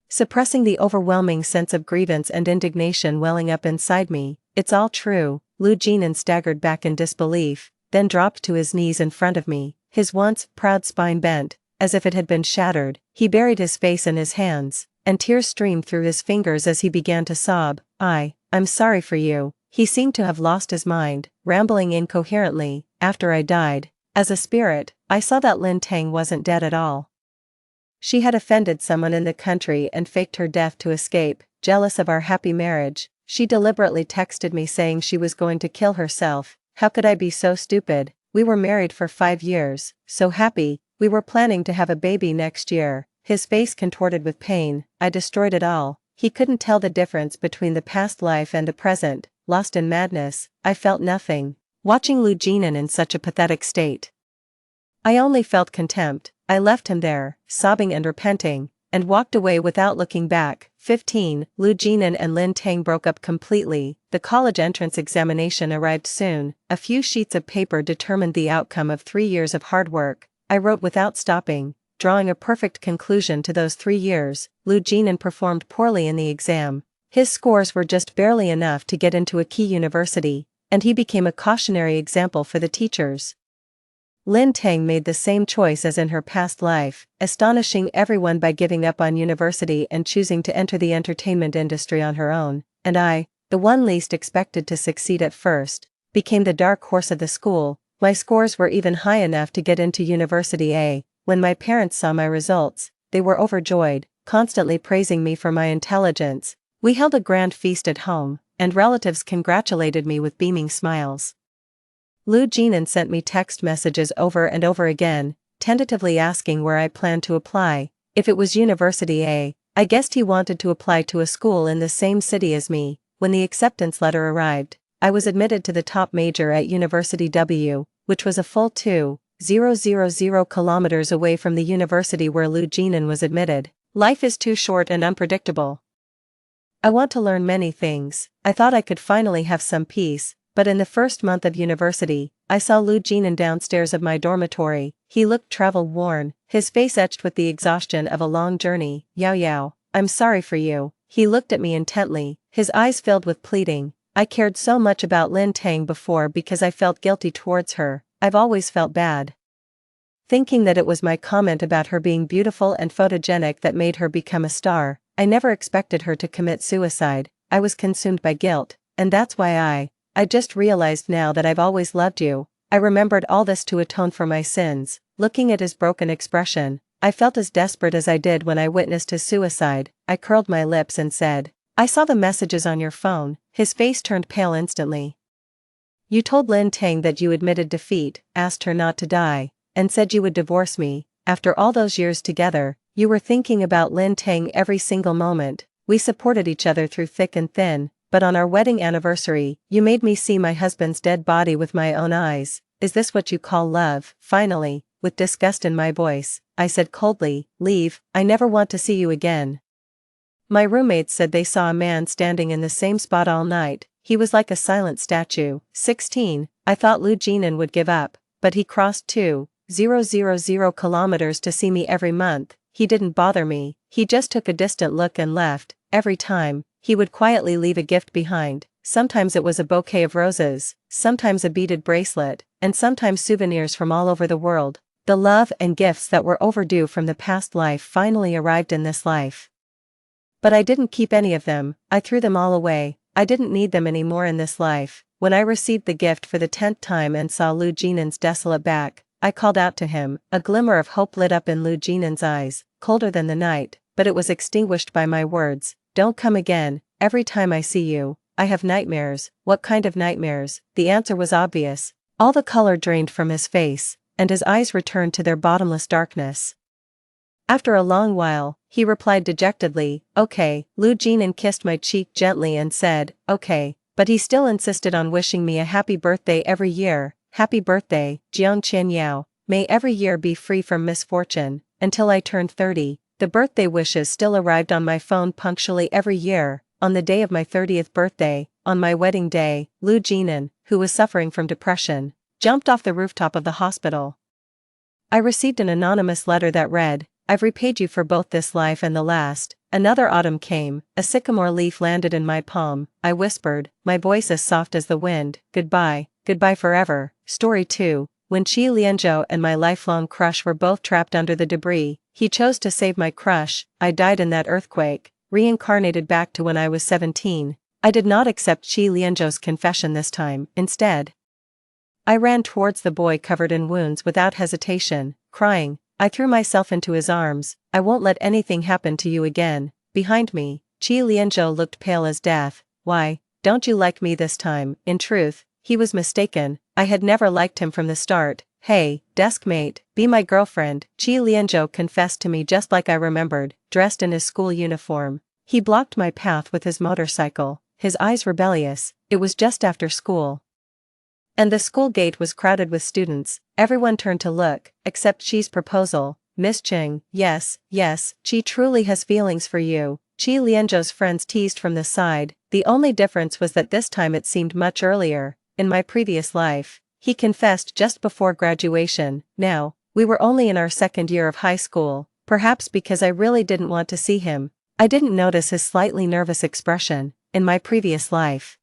suppressing the overwhelming sense of grievance and indignation welling up inside me. It's all true. Lu Jinan staggered back in disbelief, then dropped to his knees in front of me, his once proud spine bent, as if it had been shattered. He buried his face in his hands, and tears streamed through his fingers as he began to sob. I'm sorry for you. He seemed to have lost his mind, rambling incoherently. After I died, as a spirit, I saw that Lin Tang wasn't dead at all. She had offended someone in the country and faked her death to escape. Jealous of our happy marriage, she deliberately texted me saying she was going to kill herself. How could I be so stupid? We were married for 5 years, so happy. We were planning to have a baby next year. His face contorted with pain. I destroyed it all. He couldn't tell the difference between the past life and the present. Lost in madness, I felt nothing. Watching Lu Jinan in such a pathetic state, I only felt contempt. I left him there, sobbing and repenting, and walked away without looking back. 15. Lu Jinan and Lin Tang broke up completely. The college entrance examination arrived soon. A few sheets of paper determined the outcome of 3 years of hard work. I wrote without stopping, drawing a perfect conclusion to those 3 years. Lu Jinan performed poorly in the exam. His scores were just barely enough to get into a key university, and he became a cautionary example for the teachers. Lin Tang made the same choice as in her past life, astonishing everyone by giving up on university and choosing to enter the entertainment industry on her own, and I, the one least expected to succeed at first, became the dark horse of the school. My scores were even high enough to get into University A. When my parents saw my results, they were overjoyed, constantly praising me for my intelligence. We held a grand feast at home, and relatives congratulated me with beaming smiles. Lu Jinan sent me text messages over and over again, tentatively asking where I planned to apply. If it was University A, I guessed he wanted to apply to a school in the same city as me. When the acceptance letter arrived, I was admitted to the top major at University W, which was a full 2,000 kilometers away from the university where Lu Jinan was admitted. Life is too short and unpredictable. I want to learn many things. I thought I could finally have some peace. But in the first month of university, I saw Lu Jinan downstairs of my dormitory. He looked travel-worn, his face etched with the exhaustion of a long journey. Yao Yao, I'm sorry for you. He looked at me intently, his eyes filled with pleading. I cared so much about Lin Tang before because I felt guilty towards her. I've always felt bad, thinking that it was my comment about her being beautiful and photogenic that made her become a star. I never expected her to commit suicide. I was consumed by guilt, and that's why I just realized now that I've always loved you. I remembered all this to atone for my sins. Looking at his broken expression, I felt as desperate as I did when I witnessed his suicide. I curled my lips and said, I saw the messages on your phone. His face turned pale instantly. You told Lin Tang that you admitted defeat, asked her not to die, and said you would divorce me. After all those years together, you were thinking about Lin Tang every single moment. We supported each other through thick and thin. But on our wedding anniversary, you made me see my husband's dead body with my own eyes. Is this what you call love? Finally, with disgust in my voice, I said coldly. Leave, I never want to see you again. My roommates said they saw a man standing in the same spot all night. He was like a silent statue. 16, I thought Lou Jinan would give up, but he crossed 2,000 kilometers to see me every month. He didn't bother me, he just took a distant look and left. Every time, he would quietly leave a gift behind. Sometimes it was a bouquet of roses, sometimes a beaded bracelet, and sometimes souvenirs from all over the world. The love and gifts that were overdue from the past life finally arrived in this life. But I didn't keep any of them, I threw them all away. I didn't need them anymore in this life. When I received the gift for the 10th time and saw Lou Jinan's desolate back, I called out to him. A glimmer of hope lit up in Lou Jinan's eyes, colder than the night, but it was extinguished by my words. Don't come again. Every time I see you, I have nightmares. What kind of nightmares? The answer was obvious. All the color drained from his face, and his eyes returned to their bottomless darkness. After a long while, he replied dejectedly, okay. Lou Jinan kissed my cheek gently and said, okay, but he still insisted on wishing me a happy birthday every year. Happy birthday, Jiang Qianyao. May every year be free from misfortune. Until I turned 30, the birthday wishes still arrived on my phone punctually every year. On the day of my 30th birthday, on my wedding day, Lou Jinan, who was suffering from depression, jumped off the rooftop of the hospital. I received an anonymous letter that read, I've repaid you for both this life and the last. Another autumn came, a sycamore leaf landed in my palm. I whispered, my voice as soft as the wind, goodbye, goodbye forever. Story 2, when Qi Lianzhou and my lifelong crush were both trapped under the debris, he chose to save my crush. I died in that earthquake, reincarnated back to when I was 17. I did not accept Qi Lianzhou's confession this time. Instead, I ran towards the boy covered in wounds without hesitation, crying. I threw myself into his arms. I won't let anything happen to you again. Behind me, Qi Lianzhou looked pale as death. Why, don't you like me this time? In truth, he was mistaken. I had never liked him from the start. Hey, deskmate, be my girlfriend. Qi Lianzhou confessed to me just like I remembered, dressed in his school uniform. He blocked my path with his motorcycle, his eyes rebellious. It was just after school, and the school gate was crowded with students. Everyone turned to look, except Qi's proposal. Miss Cheng, yes, Qi truly has feelings for you. Qi Lianzhou's friends teased from the side. The only difference was that this time it seemed much earlier. In my previous life, he confessed just before graduation. Now, we were only in our second year of high school. Perhaps because I really didn't want to see him, I didn't notice his slightly nervous expression. In my previous life,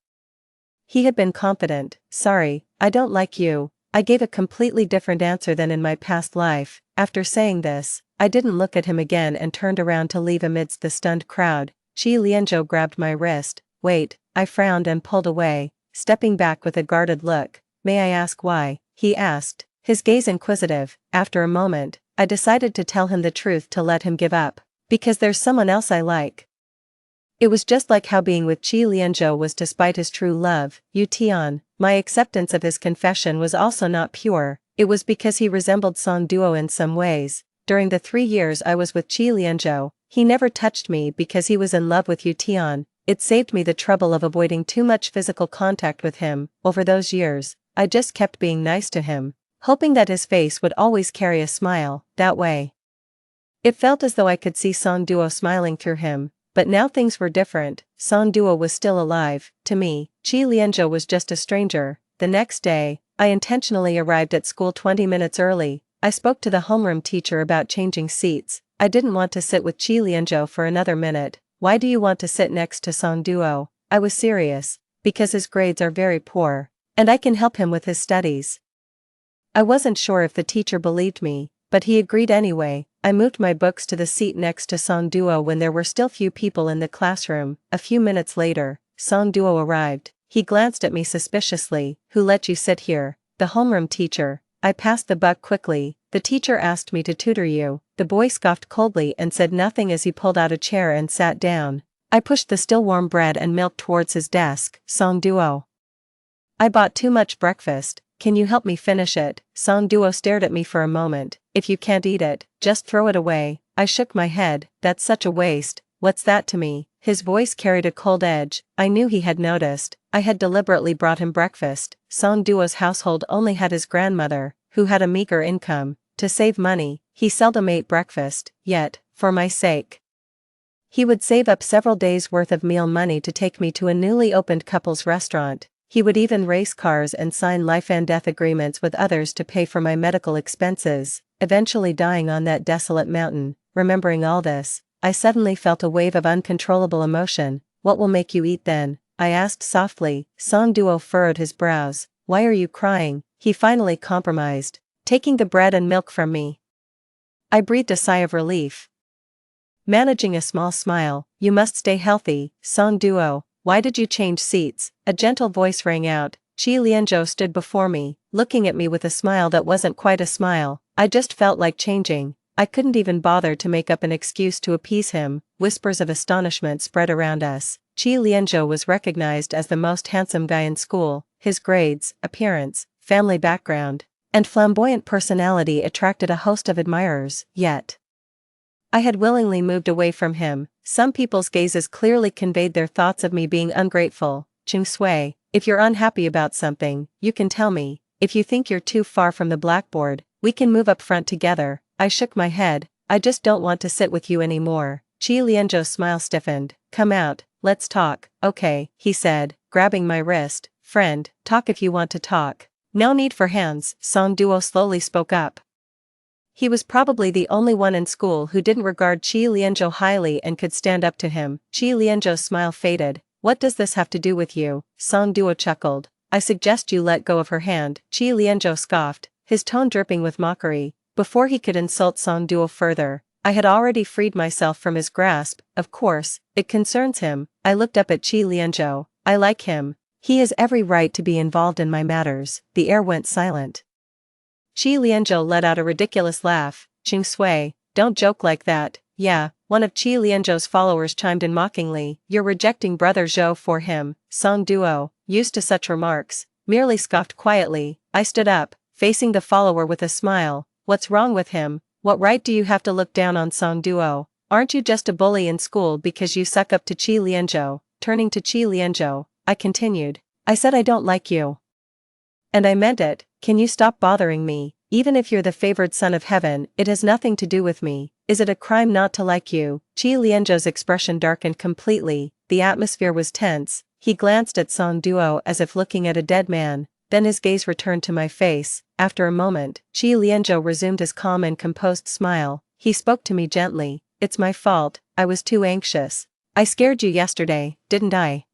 he had been confident. Sorry, I don't like you. I gave a completely different answer than in my past life. After saying this, I didn't look at him again and turned around to leave amidst the stunned crowd. Qi Lianzhou grabbed my wrist. Wait, I frowned and pulled away, stepping back with a guarded look. May I ask why? He asked, his gaze inquisitive. After a moment, I decided to tell him the truth to let him give up. Because there's someone else I like. It was just like how being with Qi Lianzhou was to spite his true love, Yu Tian. My acceptance of his confession was also not pure. It was because he resembled Song Duo in some ways. During the 3 years I was with Qi Lianzhou, he never touched me because he was in love with Yu Tian. It saved me the trouble of avoiding too much physical contact with him. Over those years, I just kept being nice to him, hoping that his face would always carry a smile. That way, it felt as though I could see Song Duo smiling through him. But now things were different. Song Duo was still alive. To me, Qi Lianzhou was just a stranger. The next day, I intentionally arrived at school 20 minutes early. I spoke to the homeroom teacher about changing seats. I didn't want to sit with Qi Lianzhou for another minute. Why do you want to sit next to Song Duo? I was serious. Because his grades are very poor, and I can help him with his studies. I wasn't sure if the teacher believed me, but he agreed anyway. I moved my books to the seat next to Song Duo when there were still few people in the classroom. A few minutes later, Song Duo arrived. He glanced at me suspiciously. Who let you sit here? The homeroom teacher. I passed the buck quickly. The teacher asked me to tutor you. The boy scoffed coldly and said nothing as he pulled out a chair and sat down. I pushed the still warm bread and milk towards his desk. Song Duo, I bought too much breakfast. Can you help me finish it? Song Duo stared at me for a moment. If you can't eat it, just throw it away. I shook my head. That's such a waste. What's that to me? His voice carried a cold edge. I knew he had noticed. I had deliberately brought him breakfast. Song Duo's household only had his grandmother, who had a meager income, To save money, he seldom ate breakfast, yet, for my sake, he would save up several days' worth of meal money to take me to a newly opened couples restaurant. He would even race cars and sign life and death agreements with others to pay for my medical expenses, eventually dying on that desolate mountain. Remembering all this, I suddenly felt a wave of uncontrollable emotion. What will make you eat then? I asked softly. Song Duo furrowed his brows. Why are you crying? He finally compromised. Taking the bread and milk from me. I breathed a sigh of relief, managing a small smile. You must stay healthy, Song Duo. Why did you change seats? A gentle voice rang out. Chi Lianzhou stood before me, looking at me with a smile that wasn't quite a smile. I just felt like changing. I couldn't even bother to make up an excuse to appease him. Whispers of astonishment spread around us. Chi Lianzhou was recognized as the most handsome guy in school. His grades, appearance, family background, and flamboyant personality attracted a host of admirers, yet I had willingly moved away from him. Some people's gazes clearly conveyed their thoughts of me being ungrateful. Chung Sui, if you're unhappy about something, you can tell me. If you think you're too far from the blackboard, we can move up front together. I shook my head. I just don't want to sit with you anymore. Chi Lianzhou's smile stiffened. Come out, let's talk. Okay, he said, grabbing my wrist. Friend, talk if you want to talk. No need for hands, Song Duo slowly spoke up. He was probably the only one in school who didn't regard Chi Lianzhou highly and could stand up to him. Chi Lianzhou's smile faded. What does this have to do with you? Song Duo chuckled. I suggest you let go of her hand. Chi Lianzhou scoffed, his tone dripping with mockery. Before he could insult Song Duo further, I had already freed myself from his grasp. Of course, it concerns him. I looked up at Chi Lianzhou. I like him. He has every right to be involved in my matters. The air went silent. Chi Lianzhou let out a ridiculous laugh. Chung Sui, don't joke like that. Yeah, one of Chi Lianzhou's followers chimed in mockingly. You're rejecting brother Zhou for him. Song Duo, used to such remarks, merely scoffed quietly. I stood up, facing the follower with a smile. What's wrong with him? What right do you have to look down on Song Duo? Aren't you just a bully in school because you suck up to Chi Lianzhou? Turning to Chi Lianzhou, I continued. I said I don't like you. And I meant it. Can you stop bothering me? Even if you're the favored son of heaven, it has nothing to do with me. Is it a crime not to like you? Chi Lianzhou's expression darkened completely. The atmosphere was tense. He glanced at Song Duo as if looking at a dead man. Then his gaze returned to my face. After a moment, Chi Lianzhou resumed his calm and composed smile. He spoke to me gently. It's my fault, I was too anxious. I scared you yesterday, didn't I?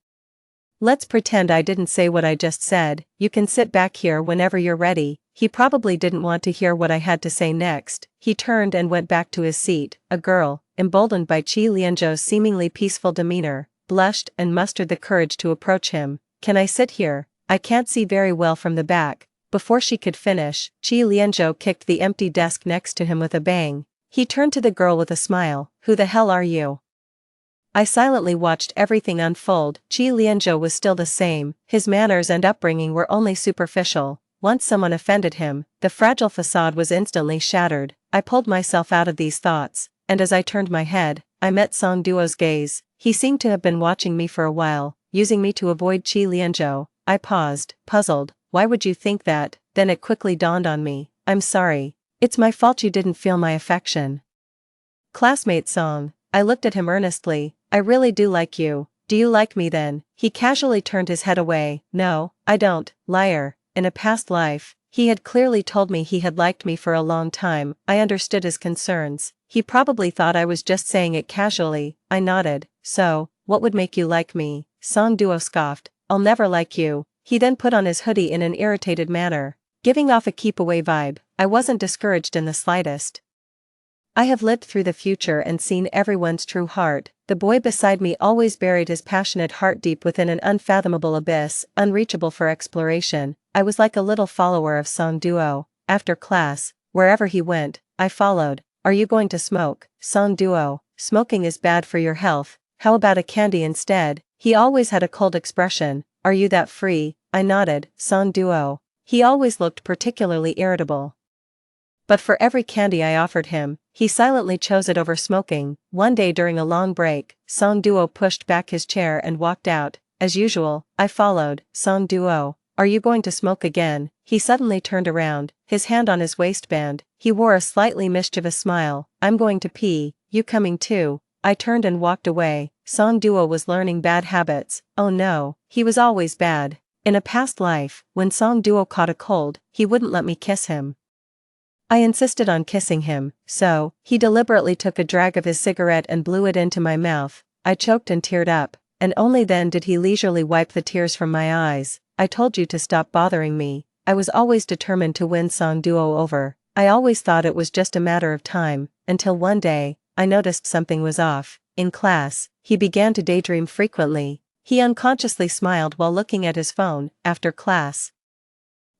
Let's pretend I didn't say what I just said. You can sit back here whenever you're ready. He probably didn't want to hear what I had to say next. He turned and went back to his seat. A girl, emboldened by Chi Lianzhou's seemingly peaceful demeanor, blushed and mustered the courage to approach him. Can I sit here? I can't see very well from the back. Before she could finish, Chi Lianzhou kicked the empty desk next to him with a bang. He turned to the girl with a smile. Who the hell are you? I silently watched everything unfold. Chi Lianzhou was still the same. His manners and upbringing were only superficial. Once someone offended him, the fragile facade was instantly shattered. I pulled myself out of these thoughts, and as I turned my head, I met Song Duo's gaze. He seemed to have been watching me for a while, using me to avoid Chi Lianzhou. I paused, puzzled. Why would you think that? Then it quickly dawned on me. I'm sorry. It's my fault you didn't feel my affection. Classmate Song. I looked at him earnestly. I really do like you. Do you like me then? He casually turned his head away. No, I don't. Liar. In a past life, he had clearly told me he had liked me for a long time. I understood his concerns. He probably thought I was just saying it casually. I nodded. So, what would make you like me? Song Duo scoffed. I'll never like you. He then put on his hoodie in an irritated manner, giving off a keep-away vibe. I wasn't discouraged in the slightest. I have lived through the future and seen everyone's true heart. The boy beside me always buried his passionate heart deep within an unfathomable abyss, unreachable for exploration. I was like a little follower of Song Duo. After class, wherever he went, I followed. Are you going to smoke? Song Duo, smoking is bad for your health. How about a candy instead? He always had a cold expression. Are you that free? I nodded. Song Duo. He always looked particularly irritable. But for every candy I offered him, he silently chose it over smoking. One day during a long break, Song Duo pushed back his chair and walked out. As usual, I followed. Song Duo, are you going to smoke again? He suddenly turned around, his hand on his waistband. He wore a slightly mischievous smile. I'm going to pee, you coming too? I turned and walked away. Song Duo was learning bad habits. Oh no, he was always bad. In a past life, when Song Duo caught a cold, he wouldn't let me kiss him. I insisted on kissing him, so he deliberately took a drag of his cigarette and blew it into my mouth. I choked and teared up, and only then did he leisurely wipe the tears from my eyes. I told you to stop bothering me. I was always determined to win Song Duo over. I always thought it was just a matter of time, until one day, I noticed something was off. In class, he began to daydream frequently. He unconsciously smiled while looking at his phone. After class,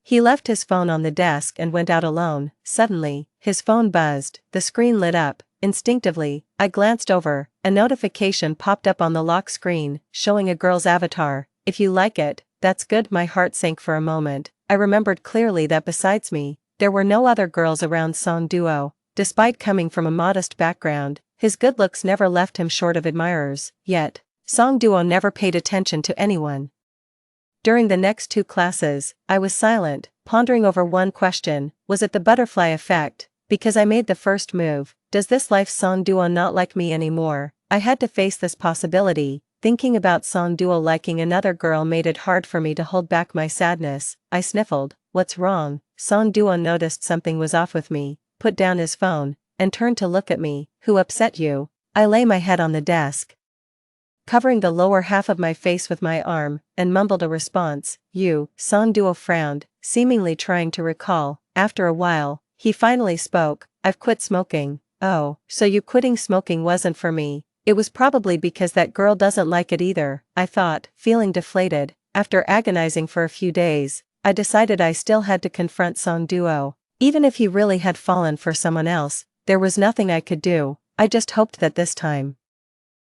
he left his phone on the desk and went out alone. Suddenly, his phone buzzed, the screen lit up. Instinctively, I glanced over. A notification popped up on the lock screen, showing a girl's avatar. If you like it, that's good. My heart sank for a moment. I remembered clearly that besides me, there were no other girls around Song Duo. Despite coming from a modest background, his good looks never left him short of admirers. Yet, Song Duo never paid attention to anyone. During the next 2 classes, I was silent, pondering over one question: was it the butterfly effect? Because I made the first move, does this life Song Duo not like me anymore? I had to face this possibility. Thinking about Song Duo liking another girl made it hard for me to hold back my sadness. I sniffled. What's wrong? Song Duo noticed something was off with me, put down his phone, and turned to look at me. Who upset you? I lay my head on the desk, covering the lower half of my face with my arm, and mumbled a response. You. Song Duo frowned, seemingly trying to recall. After a while, he finally spoke. I've quit smoking. Oh, so you quitting smoking wasn't for me. It was probably because that girl doesn't like it either, I thought, feeling deflated. After agonizing for a few days, I decided I still had to confront Song Duo. Even if he really had fallen for someone else, there was nothing I could do. I just hoped that this time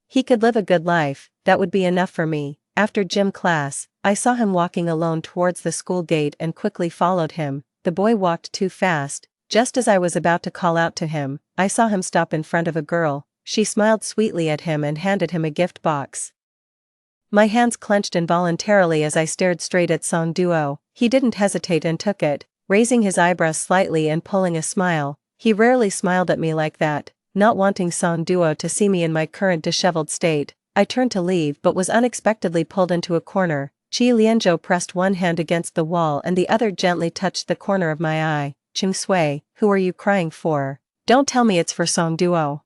he could live a good life. That would be enough for me. After gym class, I saw him walking alone towards the school gate and quickly followed him. The boy walked too fast. Just as I was about to call out to him, I saw him stop in front of a girl. She smiled sweetly at him and handed him a gift box. My hands clenched involuntarily as I stared straight at Song Duo. He didn't hesitate and took it, raising his eyebrows slightly and pulling a smile. He rarely smiled at me like that. Not wanting Song Duo to see me in my current disheveled state, I turned to leave but was unexpectedly pulled into a corner. Chi Lianzhou pressed one hand against the wall and the other gently touched the corner of my eye. Chung Sui, who are you crying for? Don't tell me it's for Song Duo.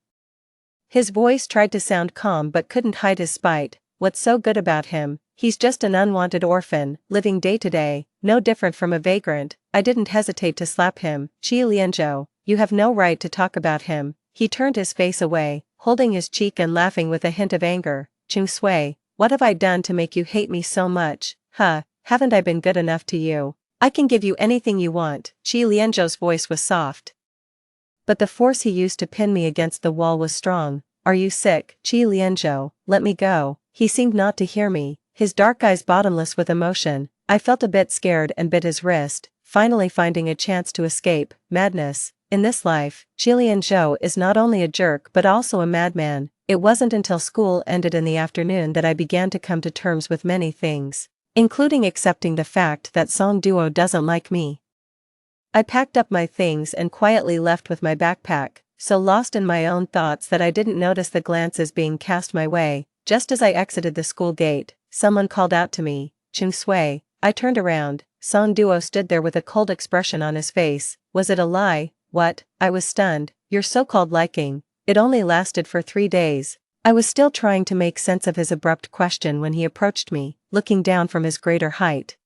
His voice tried to sound calm but couldn't hide his spite. What's so good about him? He's just an unwanted orphan, living day to day, no different from a vagrant. I didn't hesitate to slap him. Chi Lianzhou, you have no right to talk about him. He turned his face away, holding his cheek and laughing with a hint of anger. Chung Sui, what have I done to make you hate me so much? Haven't I been good enough to you? I can give you anything you want. Chi Lianzhou's voice was soft, but the force he used to pin me against the wall was strong. Are you sick? Chi Lianzhou, let me go. He seemed not to hear me, his dark eyes bottomless with emotion. I felt a bit scared and bit his wrist, finally finding a chance to escape. Madness. In this life, Chi Lianzhou is not only a jerk but also a madman. It wasn't until school ended in the afternoon that I began to come to terms with many things, including accepting the fact that Song Duo doesn't like me. I packed up my things and quietly left with my backpack, so lost in my own thoughts that I didn't notice the glances being cast my way. Just as I exited the school gate, someone called out to me, Chung Sui. I turned around. Song Duo stood there with a cold expression on his face. Was it a lie? What? I was stunned. Your so-called liking. It only lasted for 3 days. I was still trying to make sense of his abrupt question when he approached me, looking down from his greater height.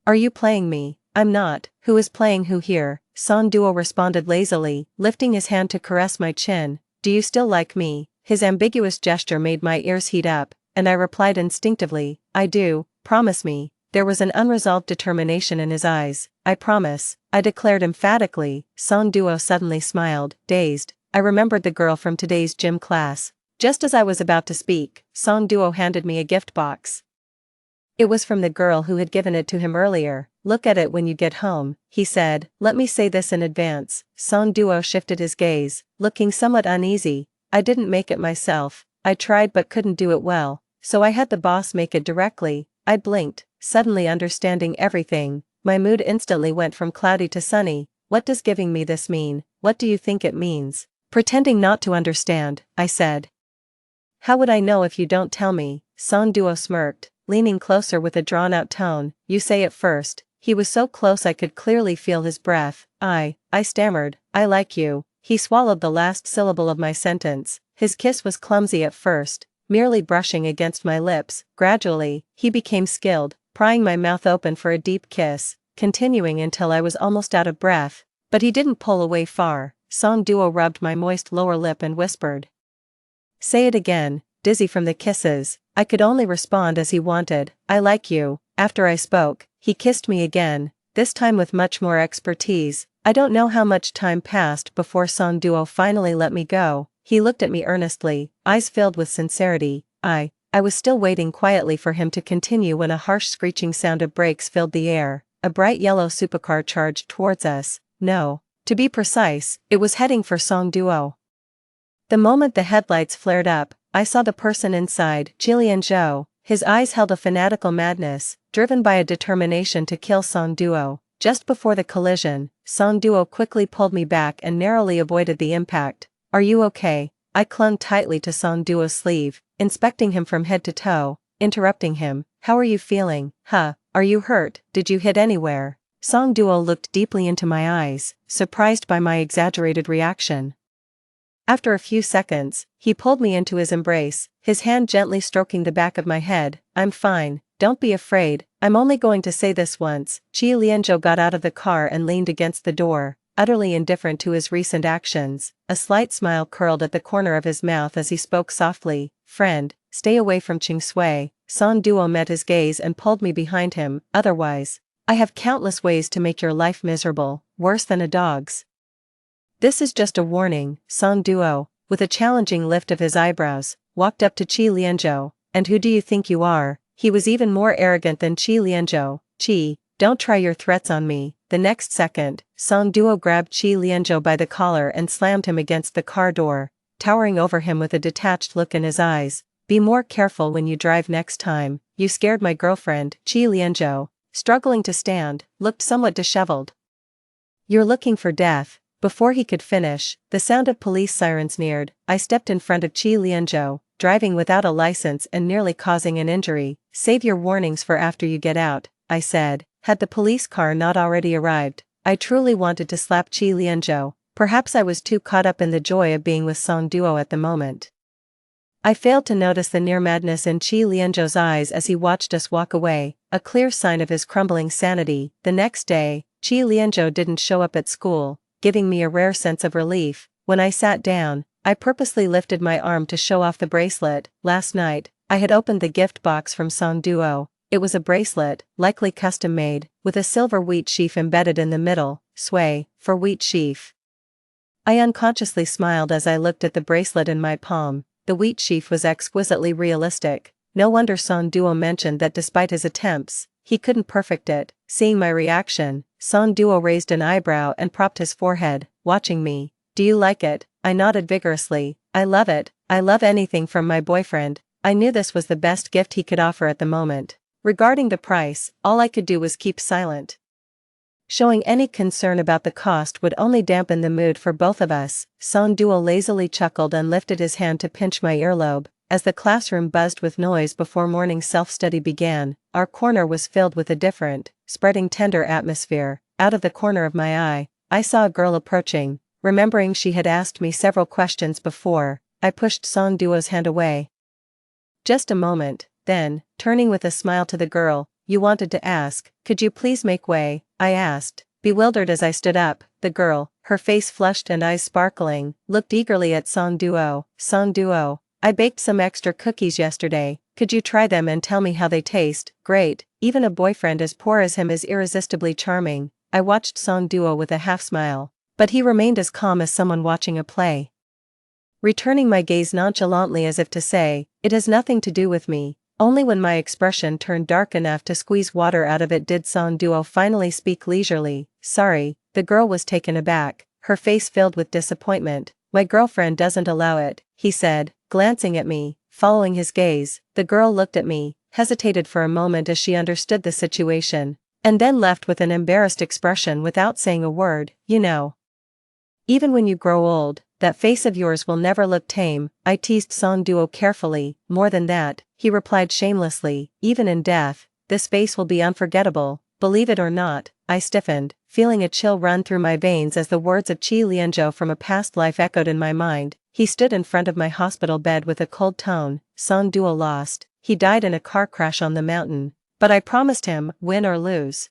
Are you playing me? I'm not. Who is playing who here? Song Duo responded lazily, lifting his hand to caress my chin. Do you still like me? His ambiguous gesture made my ears heat up, and I replied instinctively, I do. Promise me. There was an unresolved determination in his eyes. I promise, I declared emphatically. Song Duo suddenly smiled, dazed. I remembered the girl from today's gym class. Just as I was about to speak, Song Duo handed me a gift box. It was from the girl who had given it to him earlier. Look at it when you get home, he said. Let me say this in advance. Song Duo shifted his gaze, looking somewhat uneasy. I didn't make it myself. I tried but couldn't do it well, so I had the boss make it directly. I blinked. suddenly understanding everything. My mood instantly went from cloudy to sunny. What does giving me this mean? What do you think it means? Pretending not to understand, I said. How would I know if you don't tell me? Song Duo smirked, leaning closer with a drawn-out tone. You say it first. He was so close I could clearly feel his breath. I stammered. I like you. He swallowed the last syllable of my sentence. His kiss was clumsy at first, merely brushing against my lips. Gradually, he became skilled, prying my mouth open for a deep kiss, continuing until I was almost out of breath. But he didn't pull away far. Song Duo rubbed my moist lower lip and whispered. Say it again. Dizzy from the kisses, I could only respond as he wanted. I like you. After I spoke, he kissed me again, this time with much more expertise. I don't know how much time passed before Song Duo finally let me go. He looked at me earnestly, eyes filled with sincerity. I was still waiting quietly for him to continue when a harsh screeching sound of brakes filled the air. A bright yellow supercar charged towards us. No, to be precise, it was heading for Song Duo. The moment the headlights flared up, I saw the person inside, Jilian Zhou. His eyes held a fanatical madness, driven by a determination to kill Song Duo. Just before the collision, Song Duo quickly pulled me back and narrowly avoided the impact. Are you okay? I clung tightly to Song Duo's sleeve, inspecting him from head to toe, interrupting him. How are you feeling? Huh? Are you hurt? Did you hit anywhere? Song Duo looked deeply into my eyes, surprised by my exaggerated reaction. After a few seconds, he pulled me into his embrace, his hand gently stroking the back of my head. I'm fine, don't be afraid, I'm only going to say this once. Qi Lianzhou got out of the car and leaned against the door, utterly indifferent to his recent actions. A slight smile curled at the corner of his mouth as he spoke softly. Friend, stay away from Ching Sui. Song Duo met his gaze and pulled me behind him. Otherwise, I have countless ways to make your life miserable, worse than a dog's. This is just a warning. Song Duo, with a challenging lift of his eyebrows, walked up to Qi Lianzhou. And who do you think you are? He was even more arrogant than Qi Lianzhou. Qi, don't try your threats on me. The next second, Song Duo grabbed Qi Lianzhou by the collar and slammed him against the car door, towering over him with a detached look in his eyes. Be more careful when you drive next time. You scared my girlfriend. Qi Lianzhou, struggling to stand, looked somewhat disheveled. You're looking for death. Before he could finish, the sound of police sirens neared. I stepped in front of Qi Lianzhou, driving without a license and nearly causing an injury. Save your warnings for after you get out, I said. Had the police car not already arrived, I truly wanted to slap Qi Lianzhou. Perhaps I was too caught up in the joy of being with Song Duo at the moment. I failed to notice the near madness in Qi Lianzhou's eyes as he watched us walk away, a clear sign of his crumbling sanity. The next day, Qi Lianzhou didn't show up at school, giving me a rare sense of relief. When I sat down, I purposely lifted my arm to show off the bracelet. Last night, I had opened the gift box from Song Duo. It was a bracelet, likely custom-made, with a silver wheat sheaf embedded in the middle. Sui, for wheat sheaf. I unconsciously smiled as I looked at the bracelet in my palm. The wheat sheaf was exquisitely realistic. No wonder Song Duo mentioned that despite his attempts, he couldn't perfect it. Seeing my reaction, Song Duo raised an eyebrow and propped his forehead, watching me. Do you like it? I nodded vigorously. I love it. I love anything from my boyfriend. I knew this was the best gift he could offer at the moment. Regarding the price, all I could do was keep silent. Showing any concern about the cost would only dampen the mood for both of us. Song Duo lazily chuckled and lifted his hand to pinch my earlobe. As the classroom buzzed with noise before morning self-study began, our corner was filled with a different, spreading tender atmosphere. Out of the corner of my eye, I saw a girl approaching. Remembering she had asked me several questions before, I pushed Song Duo's hand away. Just a moment, then, turning with a smile to the girl, you wanted to ask, could you please make way? I asked, bewildered as I stood up. The girl, her face flushed and eyes sparkling, looked eagerly at Song Duo. Song Duo, I baked some extra cookies yesterday, could you try them and tell me how they taste? Great, even a boyfriend as poor as him is irresistibly charming. I watched Song Duo with a half smile, but he remained as calm as someone watching a play. Returning my gaze nonchalantly as if to say, it has nothing to do with me. Only when my expression turned dark enough to squeeze water out of it did Song Duo finally speak leisurely. Sorry, the girl was taken aback, her face filled with disappointment. My girlfriend doesn't allow it, he said, glancing at me. Following his gaze, the girl looked at me, hesitated for a moment as she understood the situation, and then left with an embarrassed expression without saying a word. You know. Even when you grow old, that face of yours will never look tame, I teased Song Duo carefully. More than that, he replied shamelessly, even in death, this face will be unforgettable, believe it or not. I stiffened, feeling a chill run through my veins as the words of Qi Lianzhou from a past life echoed in my mind. He stood in front of my hospital bed with a cold tone. Song Duo lost, he died in a car crash on the mountain, but I promised him, win or lose,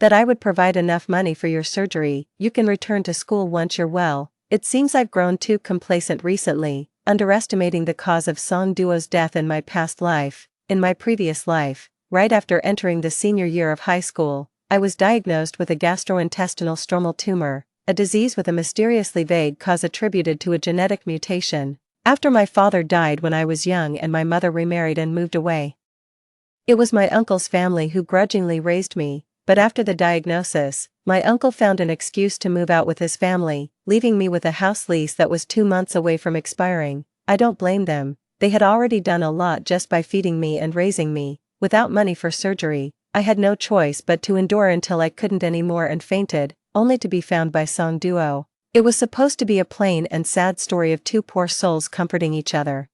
that I would provide enough money for your surgery. You can return to school once you're well. It seems I've grown too complacent recently, underestimating the cause of Song Duo's death in my past life. In my previous life, right after entering the senior year of high school, I was diagnosed with a gastrointestinal stromal tumor, a disease with a mysteriously vague cause attributed to a genetic mutation, after my father died when I was young and my mother remarried and moved away. It was my uncle's family who grudgingly raised me, but after the diagnosis, my uncle found an excuse to move out with his family, leaving me with a house lease that was 2 months away from expiring. I don't blame them, they had already done a lot just by feeding me and raising me. Without money for surgery, I had no choice but to endure until I couldn't anymore and fainted, only to be found by Song Duo. It was supposed to be a plain and sad story of two poor souls comforting each other.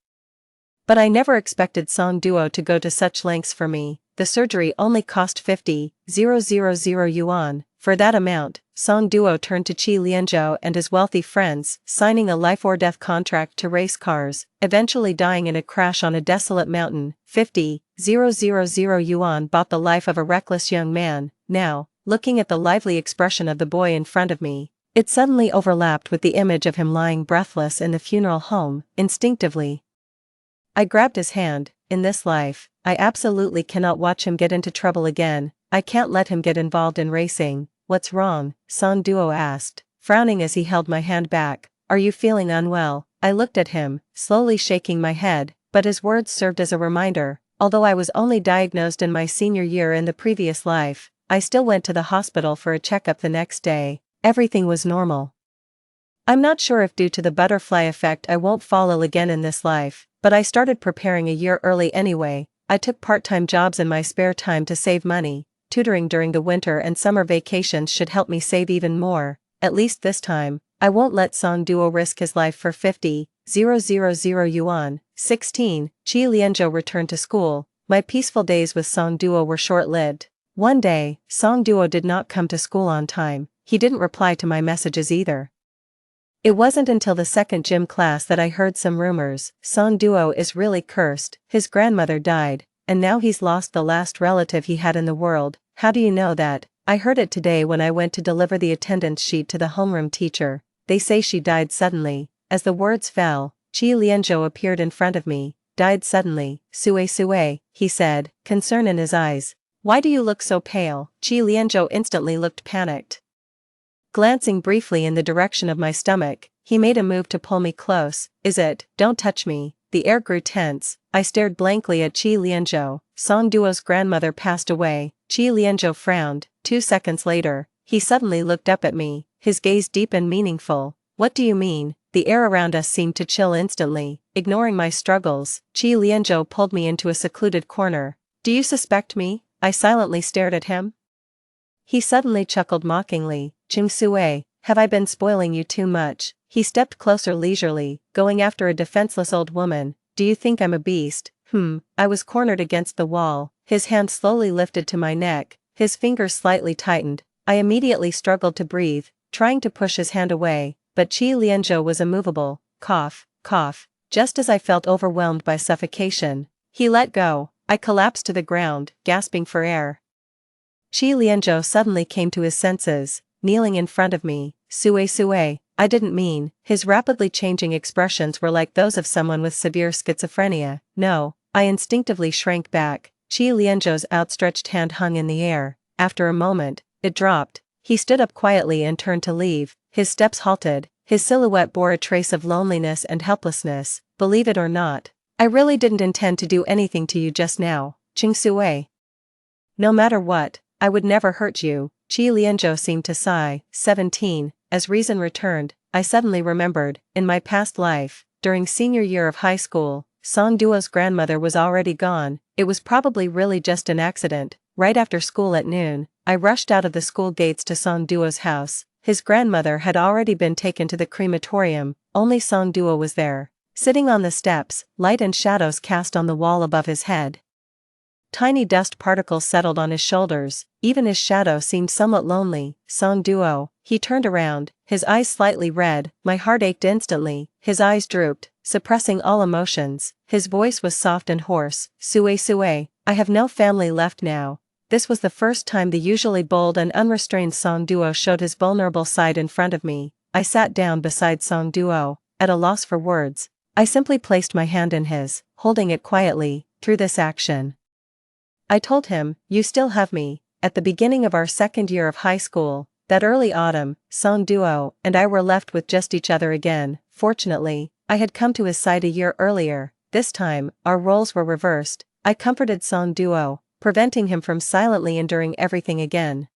But I never expected Song Duo to go to such lengths for me. The surgery only cost 50,000 yuan. For that amount, Song Duo turned to Qi Lianzhou and his wealthy friends, signing a life-or-death contract to race cars, eventually dying in a crash on a desolate mountain. 50,000 yuan bought the life of a reckless young man. Now, looking at the lively expression of the boy in front of me, it suddenly overlapped with the image of him lying breathless in the funeral home. Instinctively, I grabbed his hand. In this life, I absolutely cannot watch him get into trouble again. I can't let him get involved in racing. What's wrong? Song Duo asked, frowning as he held my hand back. Are you feeling unwell? I looked at him, slowly shaking my head, but his words served as a reminder. Although I was only diagnosed in my senior year in the previous life, I still went to the hospital for a checkup the next day. Everything was normal. I'm not sure if due to the butterfly effect I won't fall ill again in this life, but I started preparing a year early anyway. I took part-time jobs in my spare time to save money. Tutoring during the winter and summer vacations should help me save even more. At least this time, I won't let Song Duo risk his life for 50,000 yuan. 16. Qi Lianzhou returned to school. My peaceful days with Song Duo were short-lived. One day, Song Duo did not come to school on time. He didn't reply to my messages either. It wasn't until the second gym class that I heard some rumors. Song Duo is really cursed. His grandmother died, and now he's lost the last relative he had in the world. How do you know that? I heard it today when I went to deliver the attendance sheet to the homeroom teacher. They say she died suddenly. As the words fell, Qi Lianzhou appeared in front of me. Died suddenly. Sue, he said, concern in his eyes. Why do you look so pale? Qi Lianzhou instantly looked panicked. Glancing briefly in the direction of my stomach, he made a move to pull me close. Is it? Don't touch me. The air grew tense. I stared blankly at Qi Lianzhou. Song Duo's grandmother passed away. Qi Lianzhou frowned. 2 seconds later, he suddenly looked up at me, his gaze deep and meaningful. What do you mean? The air around us seemed to chill instantly. Ignoring my struggles, Qi Lianzhou pulled me into a secluded corner. Do you suspect me? I silently stared at him. He suddenly chuckled mockingly. Sue, have I been spoiling you too much? He stepped closer leisurely, going after a defenseless old woman. Do you think I'm a beast? I was cornered against the wall. His hand slowly lifted to my neck, his fingers slightly tightened. I immediately struggled to breathe, trying to push his hand away, but Qi Lianzhou was immovable. Cough, cough. Just as I felt overwhelmed by suffocation, he let go. I collapsed to the ground, gasping for air. Qi Lianzhou suddenly came to his senses, kneeling in front of me. Sue, I didn't mean. His rapidly changing expressions were like those of someone with severe schizophrenia. No. I instinctively shrank back. Qi Lianzhou's outstretched hand hung in the air. After a moment, it dropped. He stood up quietly and turned to leave. His steps halted. His silhouette bore a trace of loneliness and helplessness. Believe it or not, I really didn't intend to do anything to you just now, Sue. No matter what, I would never hurt you. Qi Lianzhou seemed to sigh. 17. As reason returned, I suddenly remembered, in my past life, during senior year of high school, Song Duo's grandmother was already gone. it was probably really just an accident. Right after school at noon, I rushed out of the school gates to Song Duo's house. His grandmother had already been taken to the crematorium, only Song Duo was there. Sitting on the steps, light and shadows cast on the wall above his head. Tiny dust particles settled on his shoulders, even his shadow seemed somewhat lonely. Song Duo. He turned around, his eyes slightly red, my heart ached instantly, his eyes drooped, suppressing all emotions, his voice was soft and hoarse. Sue Sue, I have no family left now. This was the first time the usually bold and unrestrained Song Duo showed his vulnerable side in front of me. I sat down beside Song Duo, at a loss for words. I simply placed my hand in his, holding it quietly. Through this action, I told him, you still have me. At the beginning of our second year of high school, that early autumn, Song Duo and I were left with just each other again. Fortunately, I had come to his side a year earlier. This time, our roles were reversed. I comforted Song Duo, preventing him from silently enduring everything again.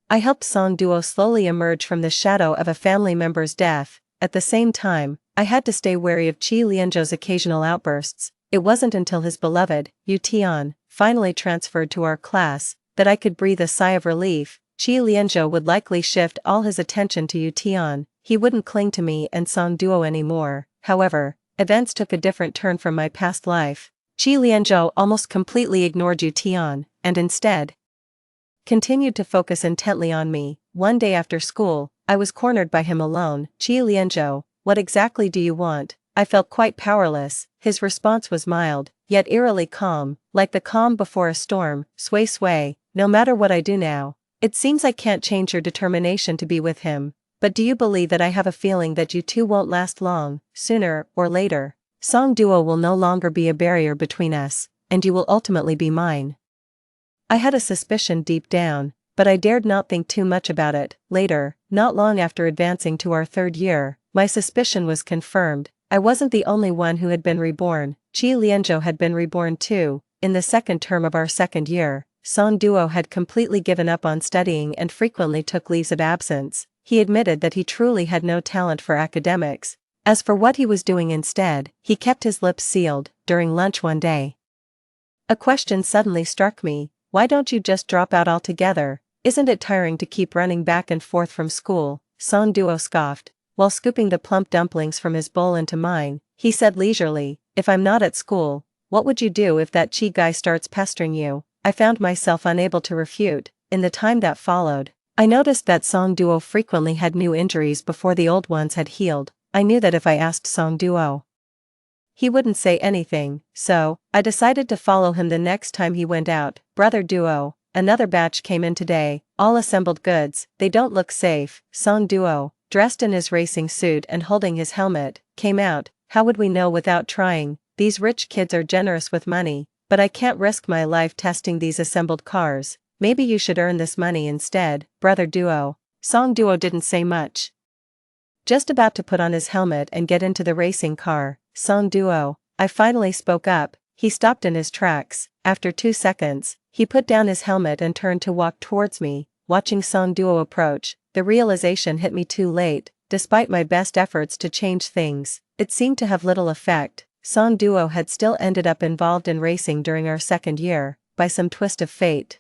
I helped Song Duo slowly emerge from the shadow of a family member's death. At the same time, I had to stay wary of Qi Lianzhou's occasional outbursts. It wasn't until his beloved, Yu Tian, finally transferred to our class, that I could breathe a sigh of relief. Qi Lianzhou would likely shift all his attention to Yu Tian. He wouldn't cling to me and Song Duo anymore. However, events took a different turn from my past life. Qi Lianzhou almost completely ignored Yu Tian, and instead continued to focus intently on me. One day after school, I was cornered by him alone. Qi Lianzhou, what exactly do you want? I felt quite powerless. His response was mild, yet eerily calm, like the calm before a storm. Sway Sway, no matter what I do now, it seems I can't change your determination to be with him. But do you believe that I have a feeling that you two won't last long? Sooner or later, Song Duo will no longer be a barrier between us, and you will ultimately be mine. I had a suspicion deep down, but I dared not think too much about it. Later, not long after advancing to our third year, my suspicion was confirmed. I wasn't the only one who had been reborn. Qi Lianzhou had been reborn too. In the second term of our second year, Song Duo had completely given up on studying and frequently took leaves of absence. He admitted that he truly had no talent for academics. As for what he was doing instead, he kept his lips sealed. During lunch one day, a question suddenly struck me. Why don't you just drop out altogether? Isn't it tiring to keep running back and forth from school? Song Duo scoffed. While scooping the plump dumplings from his bowl into mine, he said leisurely, if I'm not at school, what would you do if that Qi guy starts pestering you? I found myself unable to refute. In the time that followed, I noticed that Song Duo frequently had new injuries before the old ones had healed. I knew that if I asked Song Duo, he wouldn't say anything, so I decided to follow him the next time he went out. Brother Duo, another batch came in today, all assembled goods. They don't look safe. Song Duo, dressed in his racing suit and holding his helmet, came out. How would we know without trying? These rich kids are generous with money, but I can't risk my life testing these assembled cars. Maybe you should earn this money instead, Brother Duo. Song Duo didn't say much. Just about to put on his helmet and get into the racing car. Song Duo, I finally spoke up. He stopped in his tracks. After 2 seconds, he put down his helmet and turned to walk towards me. Watching Song Duo approach, the realization hit me too late. Despite my best efforts to change things, it seemed to have little effect. Song Duo had still ended up involved in racing during our second year, by some twist of fate.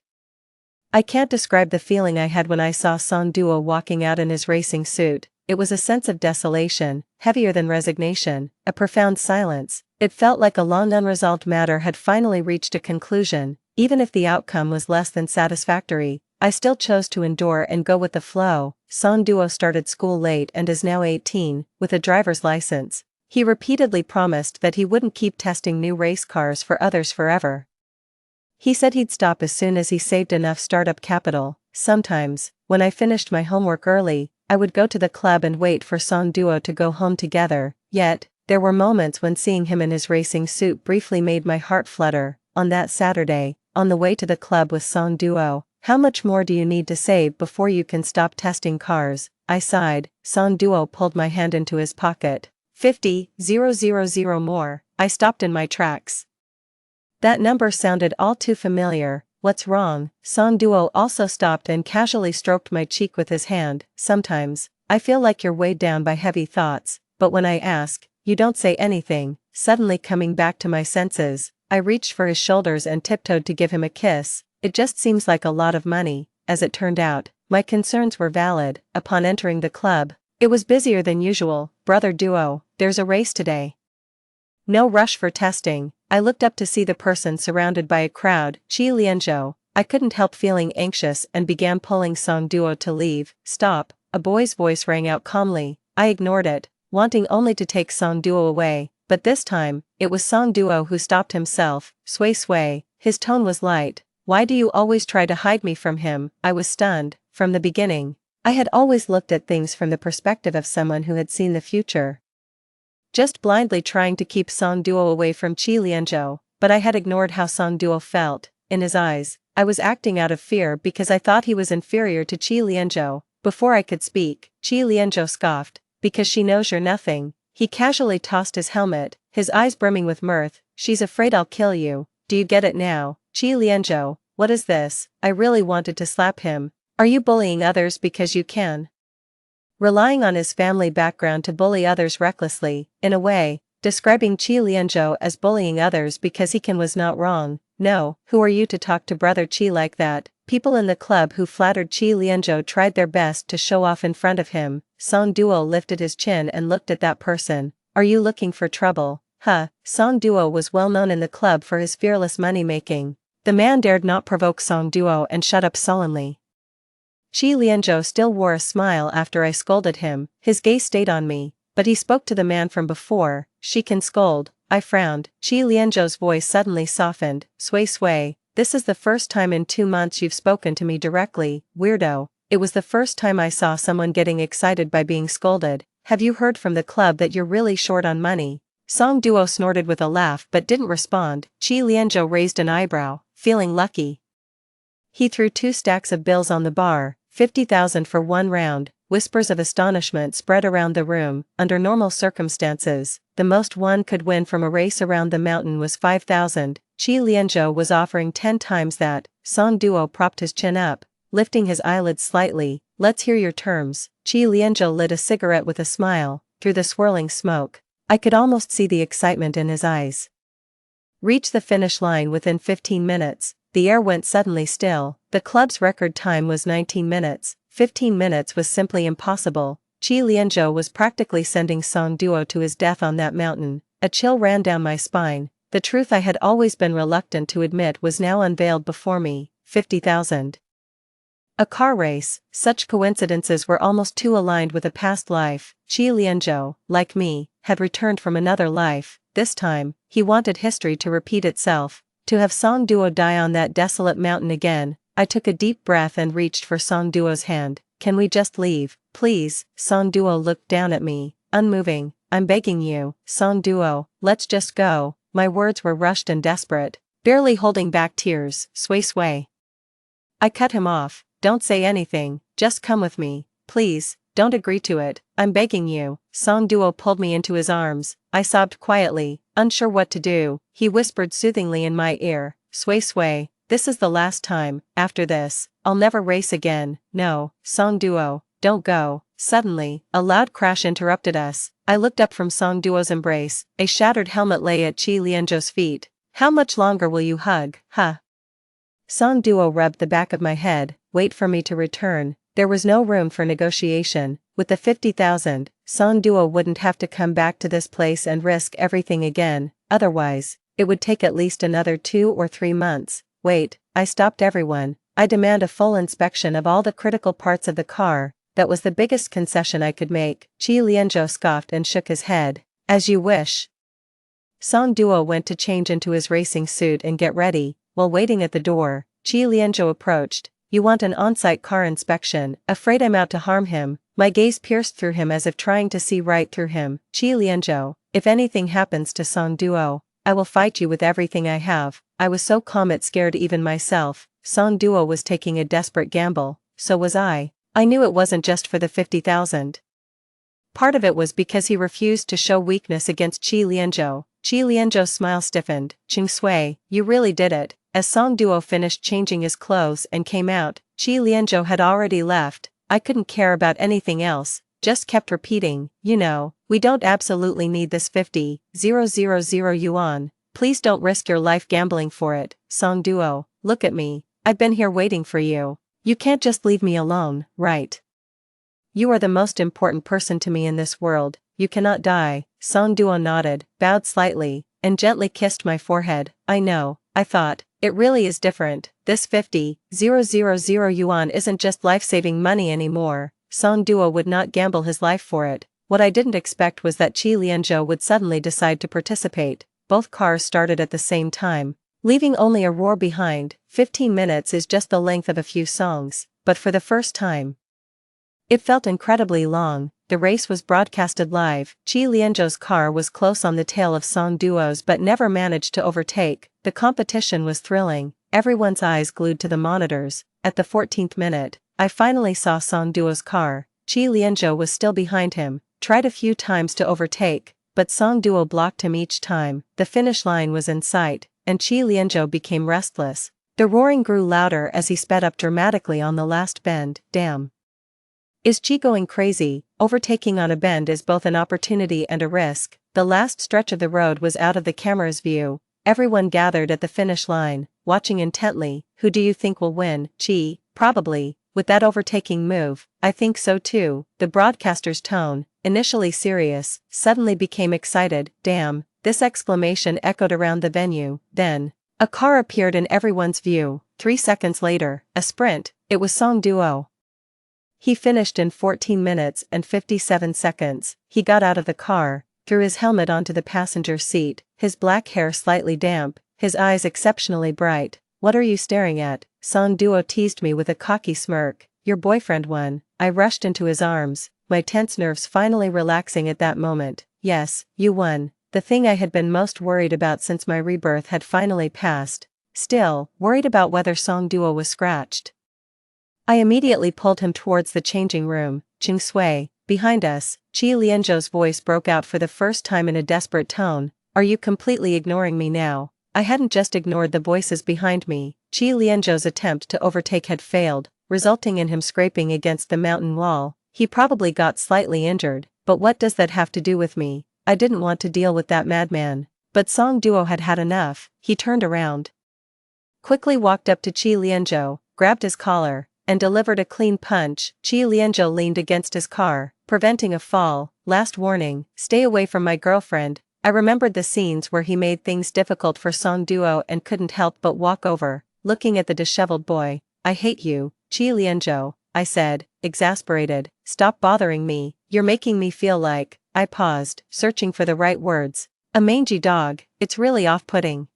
I can't describe the feeling I had when I saw Song Duo walking out in his racing suit. It was a sense of desolation, heavier than resignation, a profound silence. It felt like a long unresolved matter had finally reached a conclusion. Even if the outcome was less than satisfactory, I still chose to endure and go with the flow. Song Duo started school late and is now 18, with a driver's license. He repeatedly promised that he wouldn't keep testing new race cars for others forever. He said he'd stop as soon as he saved enough startup capital. Sometimes, when I finished my homework early, I would go to the club and wait for Song Duo to go home together. Yet, there were moments when seeing him in his racing suit briefly made my heart flutter. On that Saturday, on the way to the club with Song Duo, how much more do you need to save before you can stop testing cars? I sighed. Song Duo pulled my hand into his pocket. 50,000 more. I stopped in my tracks. That number sounded all too familiar. What's wrong? Song Duo also stopped and casually stroked my cheek with his hand. Sometimes, I feel like you're weighed down by heavy thoughts, but when I ask, you don't say anything. Suddenly coming back to my senses, I reached for his shoulders and tiptoed to give him a kiss. It just seems like a lot of money. As it turned out, my concerns were valid. Upon entering the club, it was busier than usual. Brother duo, there's a race today. No rush for testing. I looked up to see the person surrounded by a crowd. Chi Lianzhou. I couldn't help feeling anxious and began pulling Song Duo to leave. Stop, a boy's voice rang out calmly. I ignored it, wanting only to take Song Duo away, but this time, it was Song Duo who stopped himself. Sway sway, his tone was light. Why do you always try to hide me from him? I was stunned. From the beginning, I had always looked at things from the perspective of someone who had seen the future. Just blindly trying to keep Song Duo away from Chi Lianzhou, but I had ignored how Song Duo felt. In his eyes, I was acting out of fear because I thought he was inferior to Chi Lianzhou. Before I could speak, Chi Lianzhou scoffed, because she knows you're nothing. He casually tossed his helmet, his eyes brimming with mirth. She's afraid I'll kill you. Do you get it now? Chi Lianzhou, what is this? I really wanted to slap him. Are you bullying others because you can? Relying on his family background to bully others recklessly, in a way, describing Chi Lianzhou as bullying others because he can was not wrong. No, who are you to talk to Brother Chi like that? People in the club who flattered Chi Lianzhou tried their best to show off in front of him. Song Duo lifted his chin and looked at that person. Are you looking for trouble? Huh, Song Duo was well known in the club for his fearless money-making. The man dared not provoke Song Duo and shut up sullenly. Chi Lianzhou still wore a smile after I scolded him. His gaze stayed on me, but he spoke to the man from before. She can scold. I frowned. Chi Lianzhou's voice suddenly softened. Sway sway, this is the first time in 2 months you've spoken to me directly, weirdo. It was the first time I saw someone getting excited by being scolded. Have you heard from the club that you're really short on money? Song Duo snorted with a laugh but didn't respond. Chi Lianzhou raised an eyebrow, feeling lucky. He threw 2 stacks of bills on the bar, 50,000 for 1 round. Whispers of astonishment spread around the room. Under normal circumstances, the most one could win from a race around the mountain was 5,000. Chi Lianzhou was offering 10 times that. Song Duo propped his chin up, lifting his eyelids slightly. Let's hear your terms. Chi Lianzhou lit a cigarette with a smile. Through the swirling smoke, I could almost see the excitement in his eyes. Reach the finish line within 15 minutes. The air went suddenly still. The club's record time was 19 minutes. 15 minutes was simply impossible. Chi Lianzhou was practically sending Song Duo to his death on that mountain. A chill ran down my spine. The truth I had always been reluctant to admit was now unveiled before me. 50,000. A car race. Such coincidences were almost too aligned with a past life. Chi Lianzhou, like me, had returned from another life. This time, he wanted history to repeat itself. To have Song Duo die on that desolate mountain again. I took a deep breath and reached for Song Duo's hand. Can we just leave, please? Song Duo looked down at me, unmoving. I'm begging you, Song Duo, let's just go. My words were rushed and desperate, barely holding back tears. Sway sway. I cut him off. Don't say anything, just come with me, please, don't agree to it, I'm begging you. Song Duo pulled me into his arms. I sobbed quietly, unsure what to do. He whispered soothingly in my ear. Sway sway. This is the last time. After this, I'll never race again. No, Song Duo, don't go. Suddenly, a loud crash interrupted us. I looked up from Song Duo's embrace. A shattered helmet lay at Chi Lianzhou's feet. How much longer will you hug, huh? Song Duo rubbed the back of my head. Wait for me to return. There was no room for negotiation. With the 50,000, Song Duo wouldn't have to come back to this place and risk everything again. Otherwise, it would take at least another 2 or 3 months. Wait, I stopped everyone. I demand a full inspection of all the critical parts of the car. That was the biggest concession I could make. Chi Lianzhou scoffed and shook his head. As you wish. Song Duo went to change into his racing suit and get ready. While waiting at the door, Chi Lianzhou approached. You want an on-site car inspection? Afraid I'm out to harm him. My gaze pierced through him as if trying to see right through him. Chi Lianzhou, if anything happens to Song Duo, I will fight you with everything I have. I was so calm it scared even myself. Song Duo was taking a desperate gamble, so was I. I knew it wasn't just for the 50,000. Part of it was because he refused to show weakness against Chi Lianzhou. Chi Lianzhou's smile stiffened. Ching Sui, you really did it. As Song Duo finished changing his clothes and came out, Chi Lianzhou had already left. I couldn't care about anything else, just kept repeating, you know, we don't absolutely need this 50,000 yuan, Please don't risk your life gambling for it, Song Duo. Look at me. I've been here waiting for you. You can't just leave me alone, right? You are the most important person to me in this world. You cannot die. Song Duo nodded, bowed slightly, and gently kissed my forehead. I know, I thought. It really is different. This 50,000 yuan isn't just life-saving money anymore. Song Duo would not gamble his life for it. What I didn't expect was that Qi Lianzhou would suddenly decide to participate. Both cars started at the same time, leaving only a roar behind. 15 minutes is just the length of a few songs, but for the first time, it felt incredibly long. The race was broadcasted live. Qi Lianzhou's car was close on the tail of Song Duo's but never managed to overtake. The competition was thrilling, everyone's eyes glued to the monitors. At the 14th minute, I finally saw Song Duo's car. Qi Lianzhou was still behind him, tried a few times to overtake, but Song Duo blocked him each time. The finish line was in sight, and Qi Lianzhou became restless. The roaring grew louder as he sped up dramatically on the last bend. Damn. Is Qi going crazy? Overtaking on a bend is both an opportunity and a risk. The last stretch of the road was out of the camera's view. Everyone gathered at the finish line, watching intently. Who do you think will win? Qi, probably, with that overtaking move. I think so too. The broadcaster's tone, initially serious, suddenly became excited. Damn, this exclamation echoed around the venue. Then, a car appeared in everyone's view. 3 seconds later, a sprint. It was Song Duo. He finished in 14 minutes and 57 seconds. He got out of the car, threw his helmet onto the passenger seat, his black hair slightly damp, his eyes exceptionally bright. What are you staring at? Song Duo teased me with a cocky smirk. Your boyfriend won. I rushed into his arms, my tense nerves finally relaxing at that moment. Yes, you won. The thing I had been most worried about since my rebirth had finally passed. Still, worried about whether Song Duo was scratched. I immediately pulled him towards the changing room. Ching Sui, behind us, Qi Lianzhou's voice broke out for the first time in a desperate tone. Are you completely ignoring me now? I hadn't just ignored the voices behind me. Qi Lianzhou's attempt to overtake had failed, resulting in him scraping against the mountain wall. He probably got slightly injured, but what does that have to do with me? I didn't want to deal with that madman. But Song Duo had had enough. He turned around, quickly walked up to Qi Lianzhou, grabbed his collar, and delivered a clean punch. Qi Lianzhou leaned against his car, preventing a fall. Last warning, stay away from my girlfriend. I remembered the scenes where he made things difficult for Song Duo and couldn't help but walk over, looking at the disheveled boy. I hate you, Qi Lianzhou, I said, exasperated. Stop bothering me. You're making me feel like. I paused, searching for the right words. A mangy dog. It's really off-putting.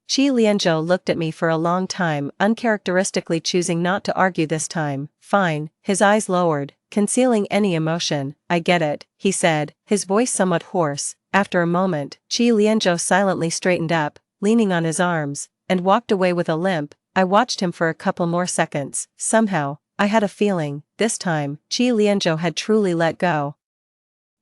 Qi Lianzhou looked at me for a long time, uncharacteristically choosing not to argue this time. Fine, his eyes lowered, concealing any emotion. I get it, he said, his voice somewhat hoarse. After a moment, Qi Lianzhou silently straightened up, leaning on his arms, and walked away with a limp. I watched him for a couple more seconds. Somehow, I had a feeling, this time, Qi Lianzhou had truly let go.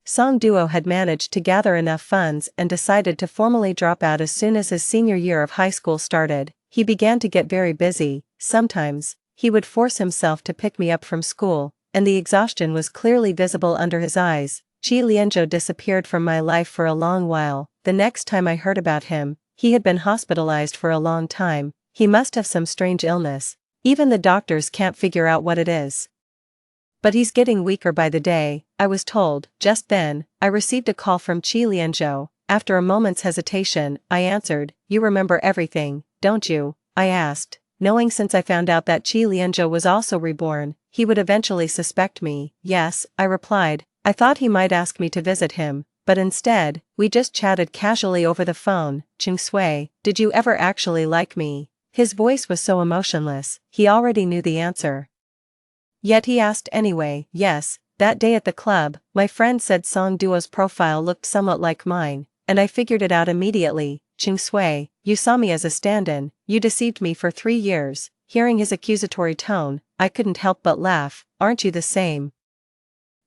Song Duo had managed to gather enough funds and decided to formally drop out as soon as his senior year of high school started. He began to get very busy. Sometimes, he would force himself to pick me up from school, and the exhaustion was clearly visible under his eyes. Qi Lianzhou disappeared from my life for a long while. The next time I heard about him, he had been hospitalized for a long time. He must have some strange illness. Even the doctors can't figure out what it is. But he's getting weaker by the day, I was told. Just then, I received a call from Qi Lianzhou. After a moment's hesitation, I answered. You remember everything, don't you? I asked, knowing since I found out that Qi Lianzhou was also reborn, he would eventually suspect me. Yes, I replied. I thought he might ask me to visit him, but instead, we just chatted casually over the phone. Ching Sui, did you ever actually like me? His voice was so emotionless, he already knew the answer. Yet he asked anyway. Yes, that day at the club, my friend said Song Duo's profile looked somewhat like mine, and I figured it out immediately. Ching Sui, you saw me as a stand-in, you deceived me for 3 years. Hearing his accusatory tone, I couldn't help but laugh. Aren't you the same?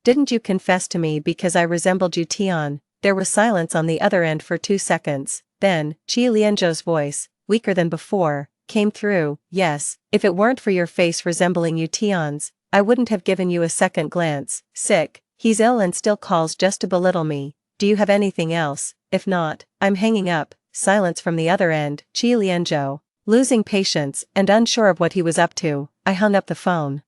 Didn't you confess to me because I resembled you, Tian? There was silence on the other end for 2 seconds. Then, Qi Lianzhou's voice, weaker than before, came through. Yes, if it weren't for your face resembling you Tian's, I wouldn't have given you a second glance. Sick, he's ill and still calls just to belittle me. Do you have anything else? If not, I'm hanging up. silence from the other end. Chi Lianzhou. Losing patience and unsure of what he was up to, I hung up the phone.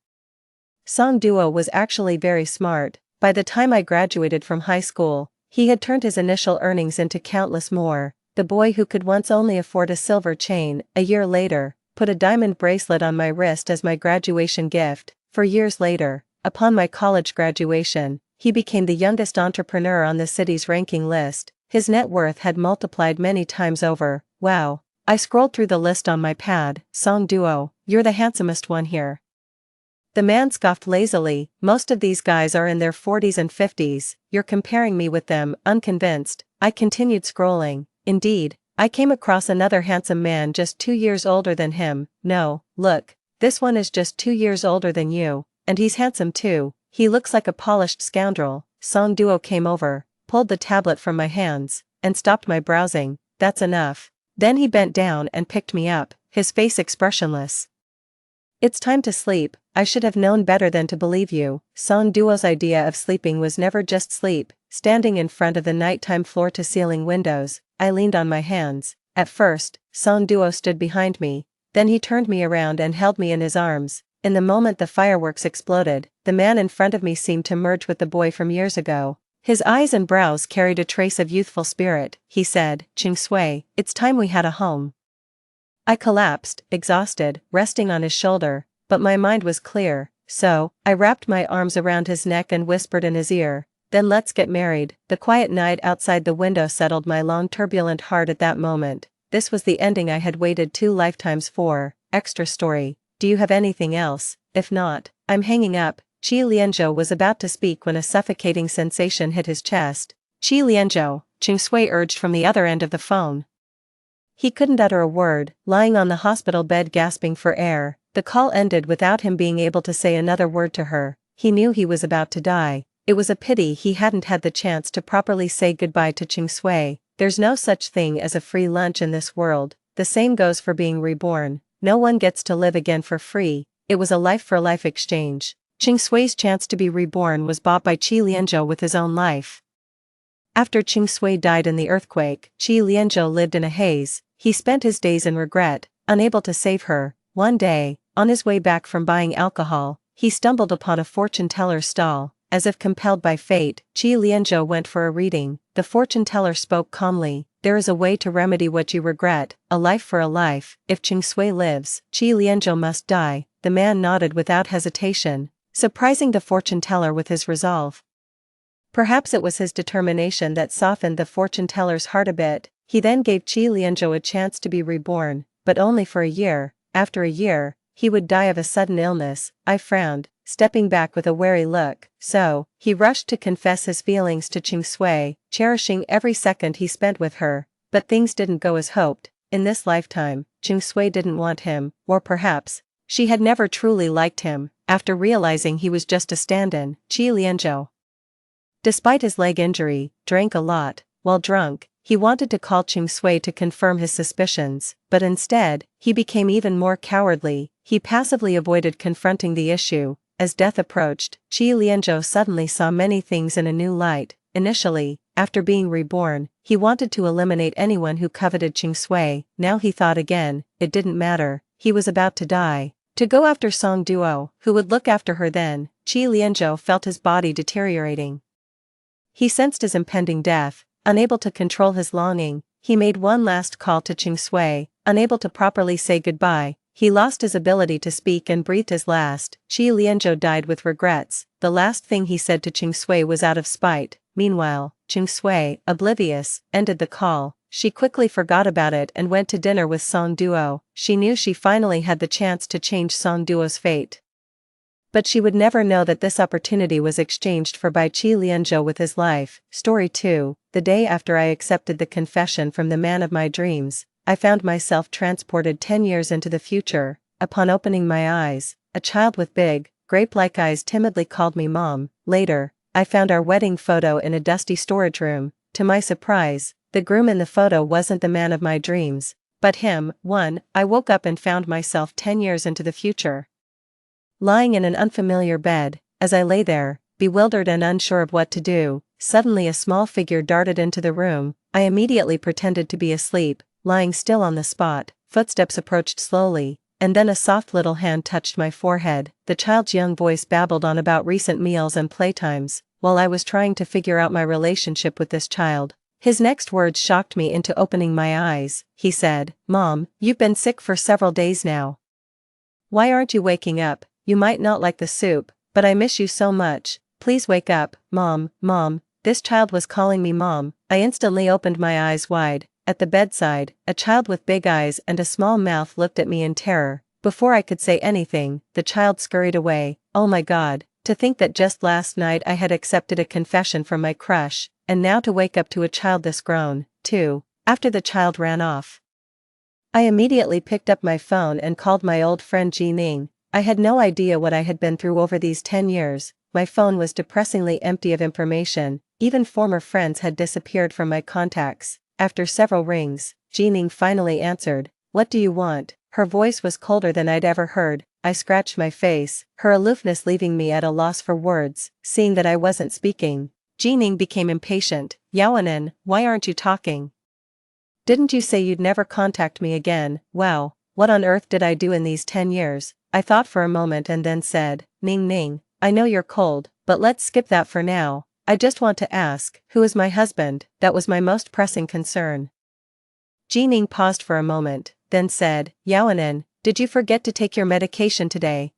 Song Duo was actually very smart. By the time I graduated from high school, he had turned his initial earnings into countless more. The boy who could once only afford a silver chain, a year later, put a diamond bracelet on my wrist as my graduation gift. 4 years later, upon my college graduation, he became the youngest entrepreneur on the city's ranking list. His net worth had multiplied many times over. Wow. I scrolled through the list on my pad. Song Duo, you're the handsomest one here. The man scoffed lazily. Most of these guys are in their 40s and 50s, you're comparing me with them. Unconvinced, I continued scrolling. Indeed, I came across another handsome man just 2 years older than him. No, look, this one is just 2 years older than you, and he's handsome too. He looks like a polished scoundrel. Song Duo came over, pulled the tablet from my hands, and stopped my browsing. That's enough. Then he bent down and picked me up, his face expressionless. It's time to sleep. I should have known better than to believe you. Song Duo's idea of sleeping was never just sleep. Standing in front of the nighttime floor-to-ceiling windows, I leaned on my hands. At first, Song Duo stood behind me, then he turned me around and held me in his arms. In the moment the fireworks exploded, the man in front of me seemed to merge with the boy from years ago. His eyes and brows carried a trace of youthful spirit. He said, "Ching Sui, it's time we had a home." I collapsed, exhausted, resting on his shoulder, but my mind was clear, so I wrapped my arms around his neck and whispered in his ear, "Then let's get married." The quiet night outside the window settled my long turbulent heart at that moment. This was the ending I had waited 2 lifetimes for. Extra story. Do you have anything else? If not, I'm hanging up. Chi Lianzhou was about to speak when a suffocating sensation hit his chest. Chi Lianzhou, Ching Sui urged from the other end of the phone. He couldn't utter a word, lying on the hospital bed gasping for air. The call ended without him being able to say another word to her. He knew he was about to die. It was a pity he hadn't had the chance to properly say goodbye to Ching Sui. There's no such thing as a free lunch in this world. The same goes for being reborn. No one gets to live again for free. It was a life-for-life exchange. Ching Sui's chance to be reborn was bought by Chi Lianzhou with his own life. After Ching Sui died in the earthquake, Chi Lianzhou lived in a haze. He spent his days in regret, unable to save her. One day, on his way back from buying alcohol, he stumbled upon a fortune-teller's stall. As if compelled by fate, Chi Lianzhou went for a reading. The fortune-teller spoke calmly. There is a way to remedy what you regret, a life for a life. If Ching Sui lives, Chi Lianzhou must die. The man nodded without hesitation, surprising the fortune-teller with his resolve. Perhaps it was his determination that softened the fortune-teller's heart a bit. He then gave Chi Lianzhou a chance to be reborn, but only for a year. After a year, he would die of a sudden illness. I frowned, stepping back with a wary look. So, he rushed to confess his feelings to Ching Sui, cherishing every second he spent with her. But things didn't go as hoped. In this lifetime, Ching Sui didn't want him, or perhaps, she had never truly liked him. After realizing he was just a stand-in, Chi Lianzhou, despite his leg injury, drank a lot. While drunk, he wanted to call Ching Sui to confirm his suspicions, but instead, he became even more cowardly. He passively avoided confronting the issue. As death approached, Chi Lianzhou suddenly saw many things in a new light. Initially, after being reborn, he wanted to eliminate anyone who coveted Ching Sui. Now he thought again, it didn't matter, he was about to die. To go after Song Duo, who would look after her then. Chi Lianzhou felt his body deteriorating. He sensed his impending death. Unable to control his longing, he made one last call to Ching Sui. Unable to properly say goodbye, he lost his ability to speak and breathed his last. Chi Lianzhou died with regrets. The last thing he said to Ching Sui was out of spite. Meanwhile, Ching Sui, oblivious, ended the call. She quickly forgot about it and went to dinner with Song Duo. She knew she finally had the chance to change Song Duo's fate. But she would never know that this opportunity was exchanged for by Chi Lianzhou with his life. Story 2. The day after I accepted the confession from the man of my dreams, I found myself transported 10 years into the future. Upon opening my eyes, a child with big, grape-like eyes timidly called me Mom. Later, I found our wedding photo in a dusty storage room. To my surprise, the groom in the photo wasn't the man of my dreams, but him. I woke up and found myself 10 years into the future. Lying in an unfamiliar bed, as I lay there, bewildered and unsure of what to do, Suddenly a small figure darted into the room. I immediately pretended to be asleep, lying still on the spot. Footsteps approached slowly, and then a soft little hand touched my forehead. The child's young voice babbled on about recent meals and playtimes, while I was trying to figure out my relationship with this child. His next words shocked me into opening my eyes. He said, "Mom, you've been sick for several days now. Why aren't you waking up? You might not like the soup, but I miss you so much. Please wake up, Mom, Mom." This child was calling me Mom. I instantly opened my eyes wide. At the bedside, a child with big eyes and a small mouth looked at me in terror. Before I could say anything, the child scurried away. Oh my God, to think that just last night I had accepted a confession from my crush, and now to wake up to a child this grown, too. After the child ran off, I immediately picked up my phone and called my old friend Jining. I had no idea what I had been through over these 10 years. My phone was depressingly empty of information. Even former friends had disappeared from my contacts. After several rings, Jining finally answered. "What do you want?" Her voice was colder than I'd ever heard. I scratched my face, her aloofness leaving me at a loss for words. Seeing that I wasn't speaking, Jining became impatient. "Yaoanan, why aren't you talking? Didn't you say you'd never contact me again?" Wow, what on earth did I do in these 10 years? I thought for a moment and then said, "Ning Ning, I know you're cold, but let's skip that for now. I just want to ask, who is my husband?" That was my most pressing concern. Jining paused for a moment, then said, "Yaoanan, did you forget to take your medication today?"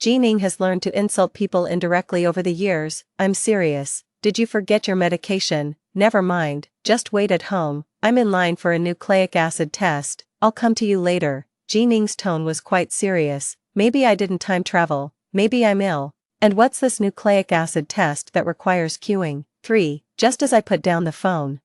Jining has learned to insult people indirectly over the years. I'm serious. Did you forget your medication? Never mind, just wait at home. I'm in line for a nucleic acid test. I'll come to you later. Jining's tone was quite serious. Maybe I didn't time travel. Maybe I'm ill. And what's this nucleic acid test that requires queuing? 3. Just as I put down the phone,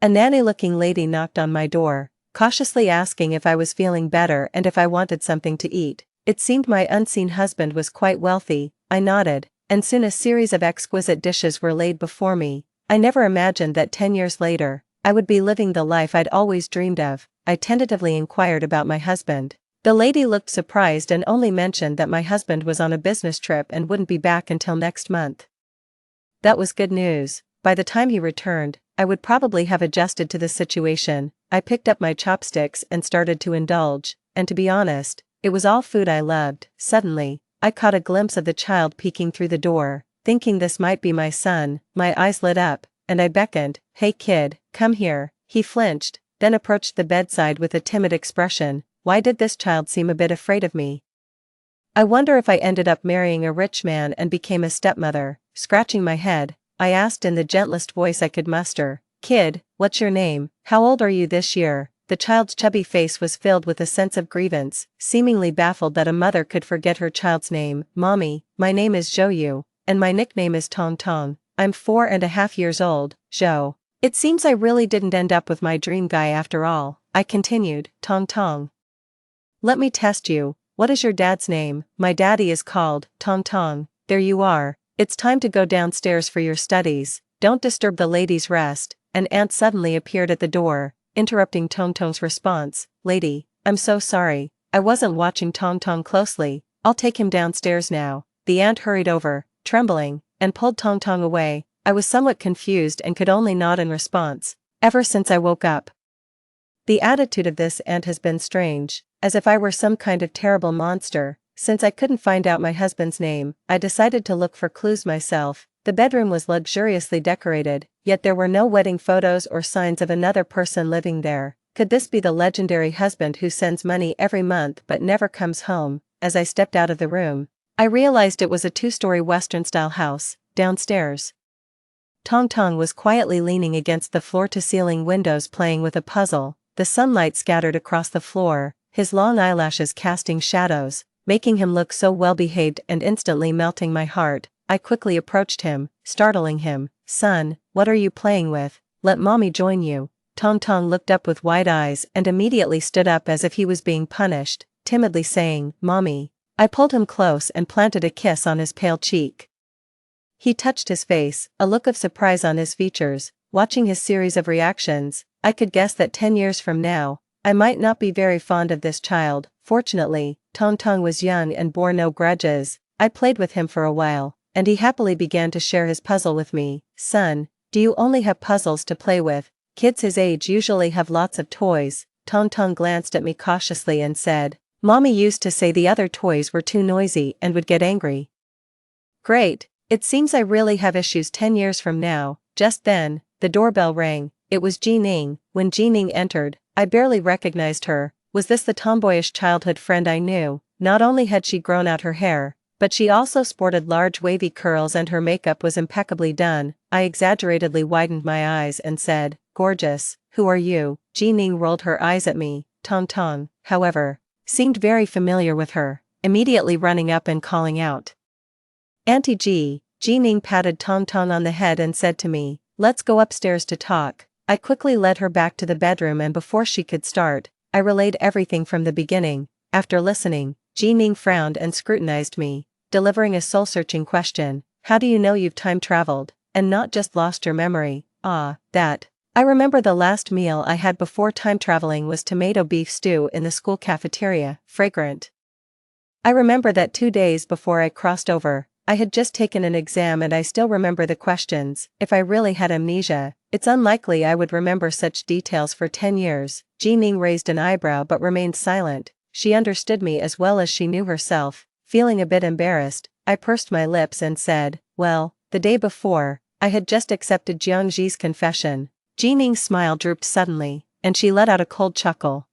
a nanny-looking lady knocked on my door, cautiously asking if I was feeling better and if I wanted something to eat. It seemed my unseen husband was quite wealthy. I nodded, and soon a series of exquisite dishes were laid before me. I never imagined that 10 years later, I would be living the life I'd always dreamed of. I tentatively inquired about my husband. The lady looked surprised and only mentioned that my husband was on a business trip and wouldn't be back until next month. That was good news. By the time he returned, I would probably have adjusted to the situation. I picked up my chopsticks and started to indulge, and to be honest, it was all food I loved. Suddenly, I caught a glimpse of the child peeking through the door. Thinking this might be my son, my eyes lit up, and I beckoned. "Hey kid, come here." He flinched, then approached the bedside with a timid expression. Why did this child seem a bit afraid of me? I wonder if I ended up marrying a rich man and became a stepmother. Scratching my head, I asked in the gentlest voice I could muster, "Kid, what's your name? How old are you this year?" The child's chubby face was filled with a sense of grievance, seemingly baffled that a mother could forget her child's name. "Mommy, my name is Zhou, and my nickname is Tong Tong. I'm 4.5 years old, Zhou." It seems I really didn't end up with my dream guy after all. I continued, "Tong Tong. Let me test you. What is your dad's name?" "My daddy is called Tong Tong." "There you are. It's time to go downstairs for your studies. Don't disturb the lady's rest." An aunt suddenly appeared at the door, interrupting Tong Tong's response. "Lady, I'm so sorry. I wasn't watching Tong Tong closely. I'll take him downstairs now." The aunt hurried over, trembling, and pulled Tong Tong away. I was somewhat confused and could only nod in response. Ever since I woke up, the attitude of this aunt has been strange, as if I were some kind of terrible monster. Since I couldn't find out my husband's name, I decided to look for clues myself. The bedroom was luxuriously decorated, yet there were no wedding photos or signs of another person living there. Could this be the legendary husband who sends money every month but never comes home? As I stepped out of the room, I realized it was a 2-story Western-style house. Downstairs, Tong Tong was quietly leaning against the floor-to-ceiling windows playing with a puzzle. The sunlight scattered across the floor, his long eyelashes casting shadows, making him look so well-behaved and instantly melting my heart. I quickly approached him, startling him. "Son, what are you playing with? Let mommy join you." Tong Tong looked up with wide eyes and immediately stood up as if he was being punished, timidly saying, "Mommy." I pulled him close and planted a kiss on his pale cheek. He touched his face, a look of surprise on his features. Watching his series of reactions, I could guess that 10 years from now, I might not be very fond of this child. Fortunately, Tong Tong was young and bore no grudges. I played with him for a while, and he happily began to share his puzzle with me. son, do you only have puzzles to play with? Kids his age usually have lots of toys. Tong glanced at me cautiously and said, Mommy used to say the other toys were too noisy and would get angry. Great, it seems I really have issues 10 years from now. Just then, the doorbell rang. It was Jining. When Jining entered, I barely recognized her. Was this the tomboyish childhood friend I knew? Not only had she grown out her hair, but she also sported large wavy curls and her makeup was impeccably done. I exaggeratedly widened my eyes and said, Gorgeous, who are you? Jining rolled her eyes at me. Tong, however, seemed very familiar with her, immediately running up and calling out, Auntie G. Jining patted Tong on the head and said to me, Let's go upstairs to talk. I quickly led her back to the bedroom and before she could start, I relayed everything from the beginning. After listening, Jining frowned and scrutinized me, delivering a soul-searching question. How do you know you've time-traveled, and not just lost your memory? That. I remember the last meal I had before time-traveling was tomato beef stew in the school cafeteria, fragrant. I remember that 2 days before I crossed over, I had just taken an exam and I still remember the questions. If I really had amnesia, it's unlikely I would remember such details for 10 years. Jining raised an eyebrow but remained silent. She understood me as well as she knew herself. Feeling a bit embarrassed, I pursed my lips and said, Well, the day before, I had just accepted Jiangji's confession. Jining's smile drooped suddenly, and she let out a cold chuckle.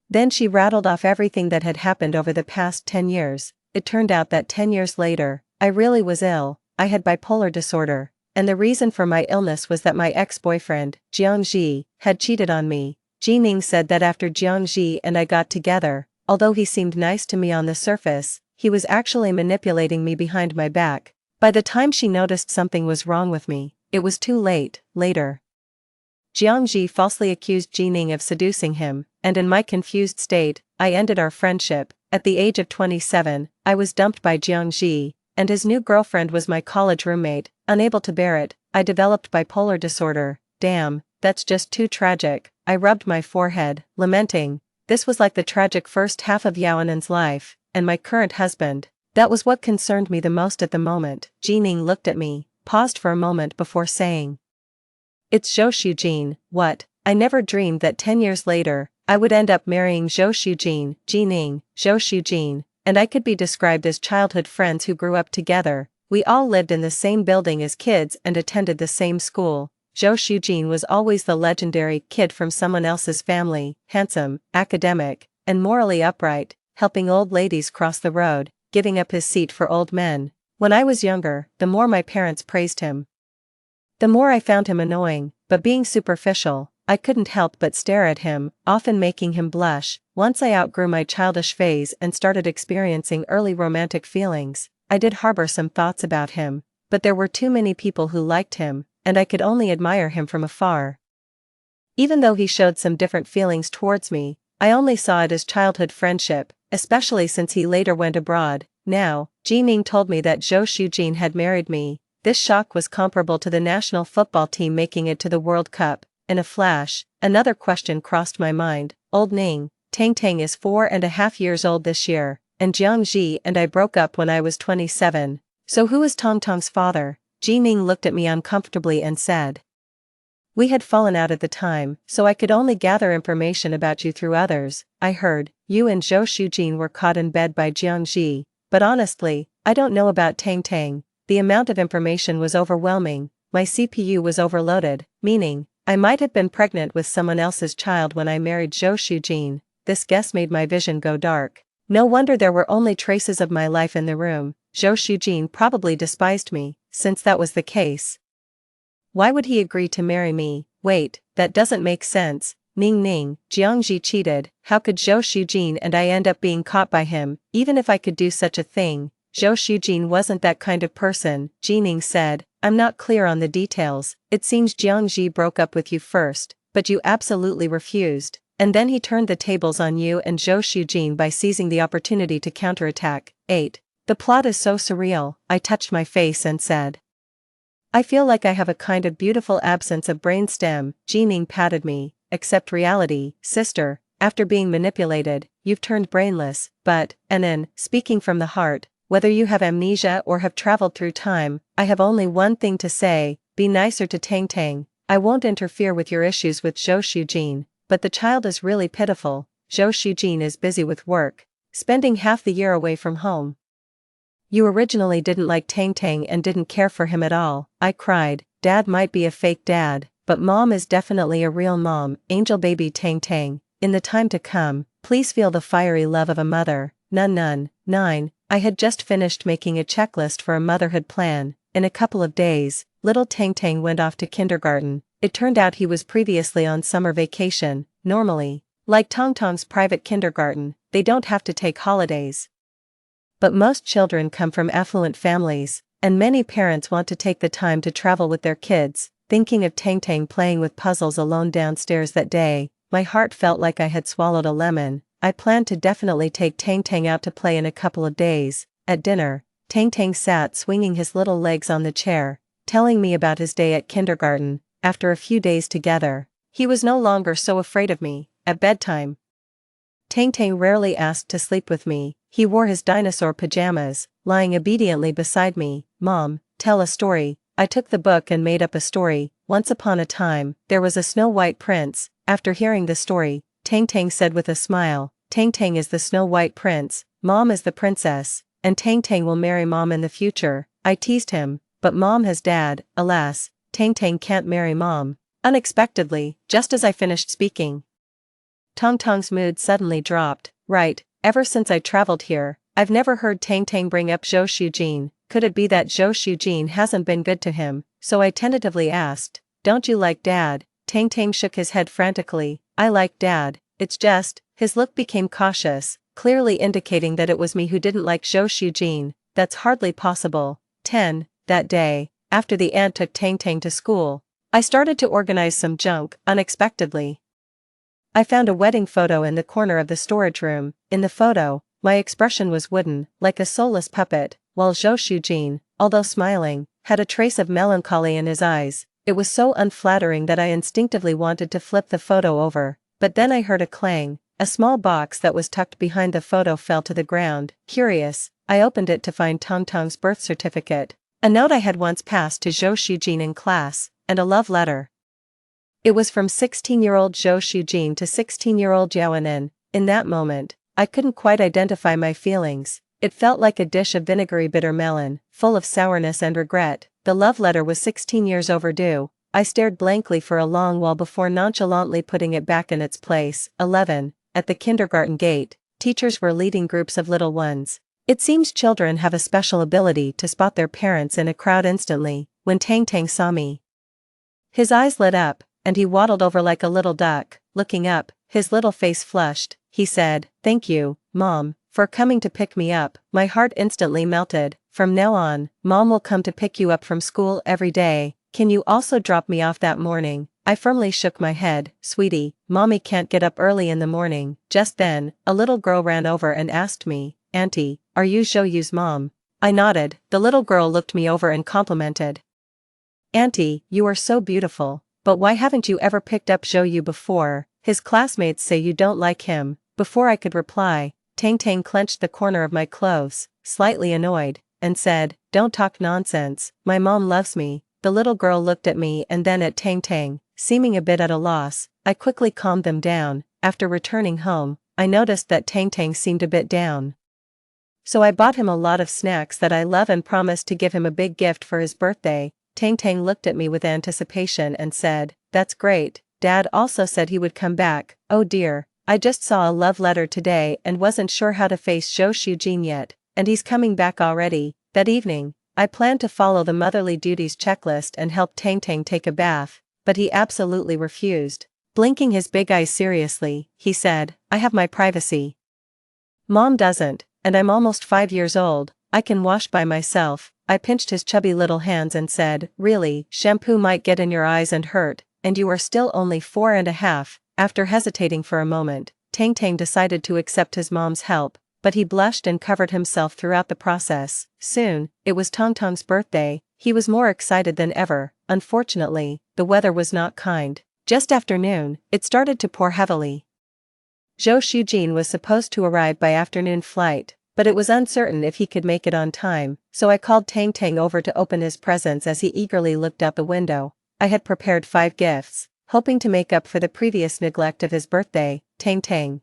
Then she rattled off everything that had happened over the past 10 years. It turned out that 10 years later, I really was ill. I had bipolar disorder, and the reason for my illness was that my ex-boyfriend, Jiangji, had cheated on me. Jining said that after Jiangji and I got together, although he seemed nice to me on the surface, he was actually manipulating me behind my back. By the time she noticed something was wrong with me, it was too late. Later, Jiangji falsely accused Jining of seducing him, and in my confused state, I ended our friendship. At the age of 27, I was dumped by Jiangji, and his new girlfriend was my college roommate. Unable to bear it, I developed bipolar disorder. Damn, that's just too tragic. I rubbed my forehead, lamenting. This was like the tragic first half of Yaoanan's life, and my current husband. That was what concerned me the most at the moment. Jining looked at me, paused for a moment before saying, It's Zhou Shujin. What? I never dreamed that 10 years later, I would end up marrying Zhou Shujin. Jining, Zhou Shujin, and I could be described as childhood friends who grew up together. We all lived in the same building as kids and attended the same school. Zhou Shujin was always the legendary kid from someone else's family, handsome, academic, and morally upright, helping old ladies cross the road, giving up his seat for old men. When I was younger, the more my parents praised him, the more I found him annoying, but being superficial, I couldn't help but stare at him, often making him blush. Once I outgrew my childish phase and started experiencing early romantic feelings, I did harbor some thoughts about him, but there were too many people who liked him, and I could only admire him from afar. Even though he showed some different feelings towards me, I only saw it as childhood friendship, especially since he later went abroad. Now, Jining told me that Zhou Shujin had married me. This shock was comparable to the national football team making it to the World Cup. In a flash, another question crossed my mind. Old Ning, Tang is 4.5 years old this year, and Jiangji and I broke up when I was 27. So who is Tong's father? Jining looked at me uncomfortably and said, We had fallen out at the time, so I could only gather information about you through others. I heard, you and Zhou Shujin were caught in bed by Jiangji, but honestly, I don't know about Tang. The amount of information was overwhelming. My CPU was overloaded, meaning, I might have been pregnant with someone else's child when I married Zhou Shujin. This guess made my vision go dark. No wonder there were only traces of my life in the room. Zhou Shujin probably despised me, since that was the case. Why would he agree to marry me? Wait, that doesn't make sense. Ning, Jiangji cheated. How could Zhou Shujin and I end up being caught by him? Even if I could do such a thing, Zhou Shujin wasn't that kind of person. Jining said, I'm not clear on the details. It seems Jiangji broke up with you first, but you absolutely refused, and then he turned the tables on you and Zhou Shujin by seizing the opportunity to counterattack. 8. The plot is so surreal. I touched my face and said, I feel like I have a kind of beautiful absence of brainstem. Jining patted me. Accept reality, sister. After being manipulated, you've turned brainless. But, Anan, speaking from the heart, whether you have amnesia or have traveled through time, I have only one thing to say. be nicer to Tang Tang. I won't interfere with your issues with Zhou Shujin, but the child is really pitiful. Zhou Shujin is busy with work, spending half the year away from home. You originally didn't like Tang Tang and didn't care for him at all, I cried. Dad might be a fake dad, but mom is definitely a real mom. Angel baby Tang Tang, in the time to come, please feel the fiery love of a mother. Nun. 9. I had just finished making a checklist for a motherhood plan. In a couple of days, little Tang Tang went off to kindergarten. It turned out he was previously on summer vacation. Normally, like Tong Tong's private kindergarten, they don't have to take holidays. But most children come from affluent families, and many parents want to take the time to travel with their kids. Thinking of Tang Tang playing with puzzles alone downstairs that day, my heart felt like I had swallowed a lemon. I planned to definitely take Tang Tang out to play in a couple of days. At dinner, Tang Tang sat swinging his little legs on the chair, telling me about his day at kindergarten. After a few days together, he was no longer so afraid of me. At bedtime, Tang Tang rarely asked to sleep with me. He wore his dinosaur pajamas, lying obediently beside me. Mom, tell a story. I took the book and made up a story. Once upon a time, there was a Snow White prince. After hearing the story, Tang Tang said with a smile, Tang Tang is the Snow White prince, Mom is the princess, and Tang Tang will marry Mom in the future. I teased him, but Mom has Dad. Alas, Tang Tang can't marry Mom. Unexpectedly, just as I finished speaking, Tong Tong's mood suddenly dropped. Right, ever since I traveled here, I've never heard Tang Tang bring up Zhou Shujin. Could it be that Zhou Shujin hasn't been good to him? So I tentatively asked, don't you like Dad? Tang Tang shook his head frantically. I like Dad, it's just, his look became cautious, clearly indicating that it was me who didn't like Zhou Shujin. That's hardly possible. 10. That day, after the aunt took Tang Tang to school, I started to organize some junk. Unexpectedly, I found a wedding photo in the corner of the storage room. In the photo, my expression was wooden, like a soulless puppet, while Zhou Shujin, although smiling, had a trace of melancholy in his eyes. It was so unflattering that I instinctively wanted to flip the photo over, but then I heard a clang. A small box that was tucked behind the photo fell to the ground. Curious, I opened it to find Tong Tong's birth certificate, a note I had once passed to Zhou Shujin in class, and a love letter. It was from 16-year-old Zhou Shujin to 16-year-old Yaoanen. In that moment, I couldn't quite identify my feelings. It felt like a dish of vinegary bitter melon, full of sourness and regret. The love letter was 16 years overdue. I stared blankly for a long while before nonchalantly putting it back in its place. 11. At the kindergarten gate, teachers were leading groups of little ones. It seems children have a special ability to spot their parents in a crowd instantly. When Tang Tang saw me, his eyes lit up, and he waddled over like a little duck. Looking up, his little face flushed. He said, "Thank you, Mom, for coming to pick me up." My heart instantly melted. From now on, Mom will come to pick you up from school every day. Can you also drop me off that morning? I firmly shook my head. Sweetie, Mommy can't get up early in the morning. Just then, a little girl ran over and asked me, Auntie, are you Zhou Yu's mom? I nodded. The little girl looked me over and complimented. Auntie, you are so beautiful. But why haven't you ever picked up Zhou Yu before? His classmates say you don't like him. Before I could reply, Tang Tang clenched the corner of my clothes, slightly annoyed, and said, "Don't talk nonsense, my mom loves me." The little girl looked at me and then at Tang Tang, seeming a bit at a loss. I quickly calmed them down. After returning home, I noticed that Tang Tang seemed a bit down. So I bought him a lot of snacks that I love and promised to give him a big gift for his birthday. Tang Tang looked at me with anticipation and said, "That's great, Dad also said he would come back." Oh dear, I just saw a love letter today and wasn't sure how to face Zhou Shujin yet, and he's coming back already. That evening, I planned to follow the motherly duties checklist and help Tang Tang take a bath, but he absolutely refused. Blinking his big eyes seriously, he said, "I have my privacy. Mom doesn't, and I'm almost 5 years old, I can wash by myself." I pinched his chubby little hands and said, "Really, shampoo might get in your eyes and hurt, and you are still only 4.5. After hesitating for a moment, Tang Tang decided to accept his mom's help, but he blushed and covered himself throughout the process. Soon, it was Tong Tong's birthday. He was more excited than ever. Unfortunately, the weather was not kind. Just after noon, it started to pour heavily. Zhou Shujin was supposed to arrive by afternoon flight, But it was uncertain if he could make it on time, so I called Tang Tang over to open his presents as he eagerly looked out the window. I had prepared 5 gifts, hoping to make up for the previous neglect of his birthday. Tang Tang,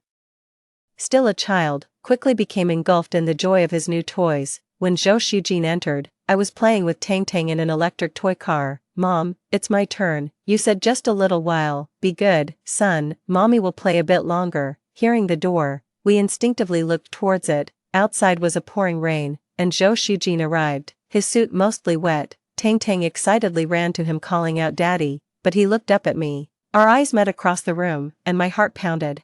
still a child, quickly became engulfed in the joy of his new toys. When Zhou Shujin entered, I was playing with Tang Tang in an electric toy car. "Mom, it's my turn. You said just a little while. Be good, son, mommy will play a bit longer." Hearing the door, we instinctively looked towards it. Outside was a pouring rain, and Zhou Shujin arrived, his suit mostly wet. Tang Tang excitedly ran to him calling out "Daddy," but he looked up at me. Our eyes met across the room, and my heart pounded.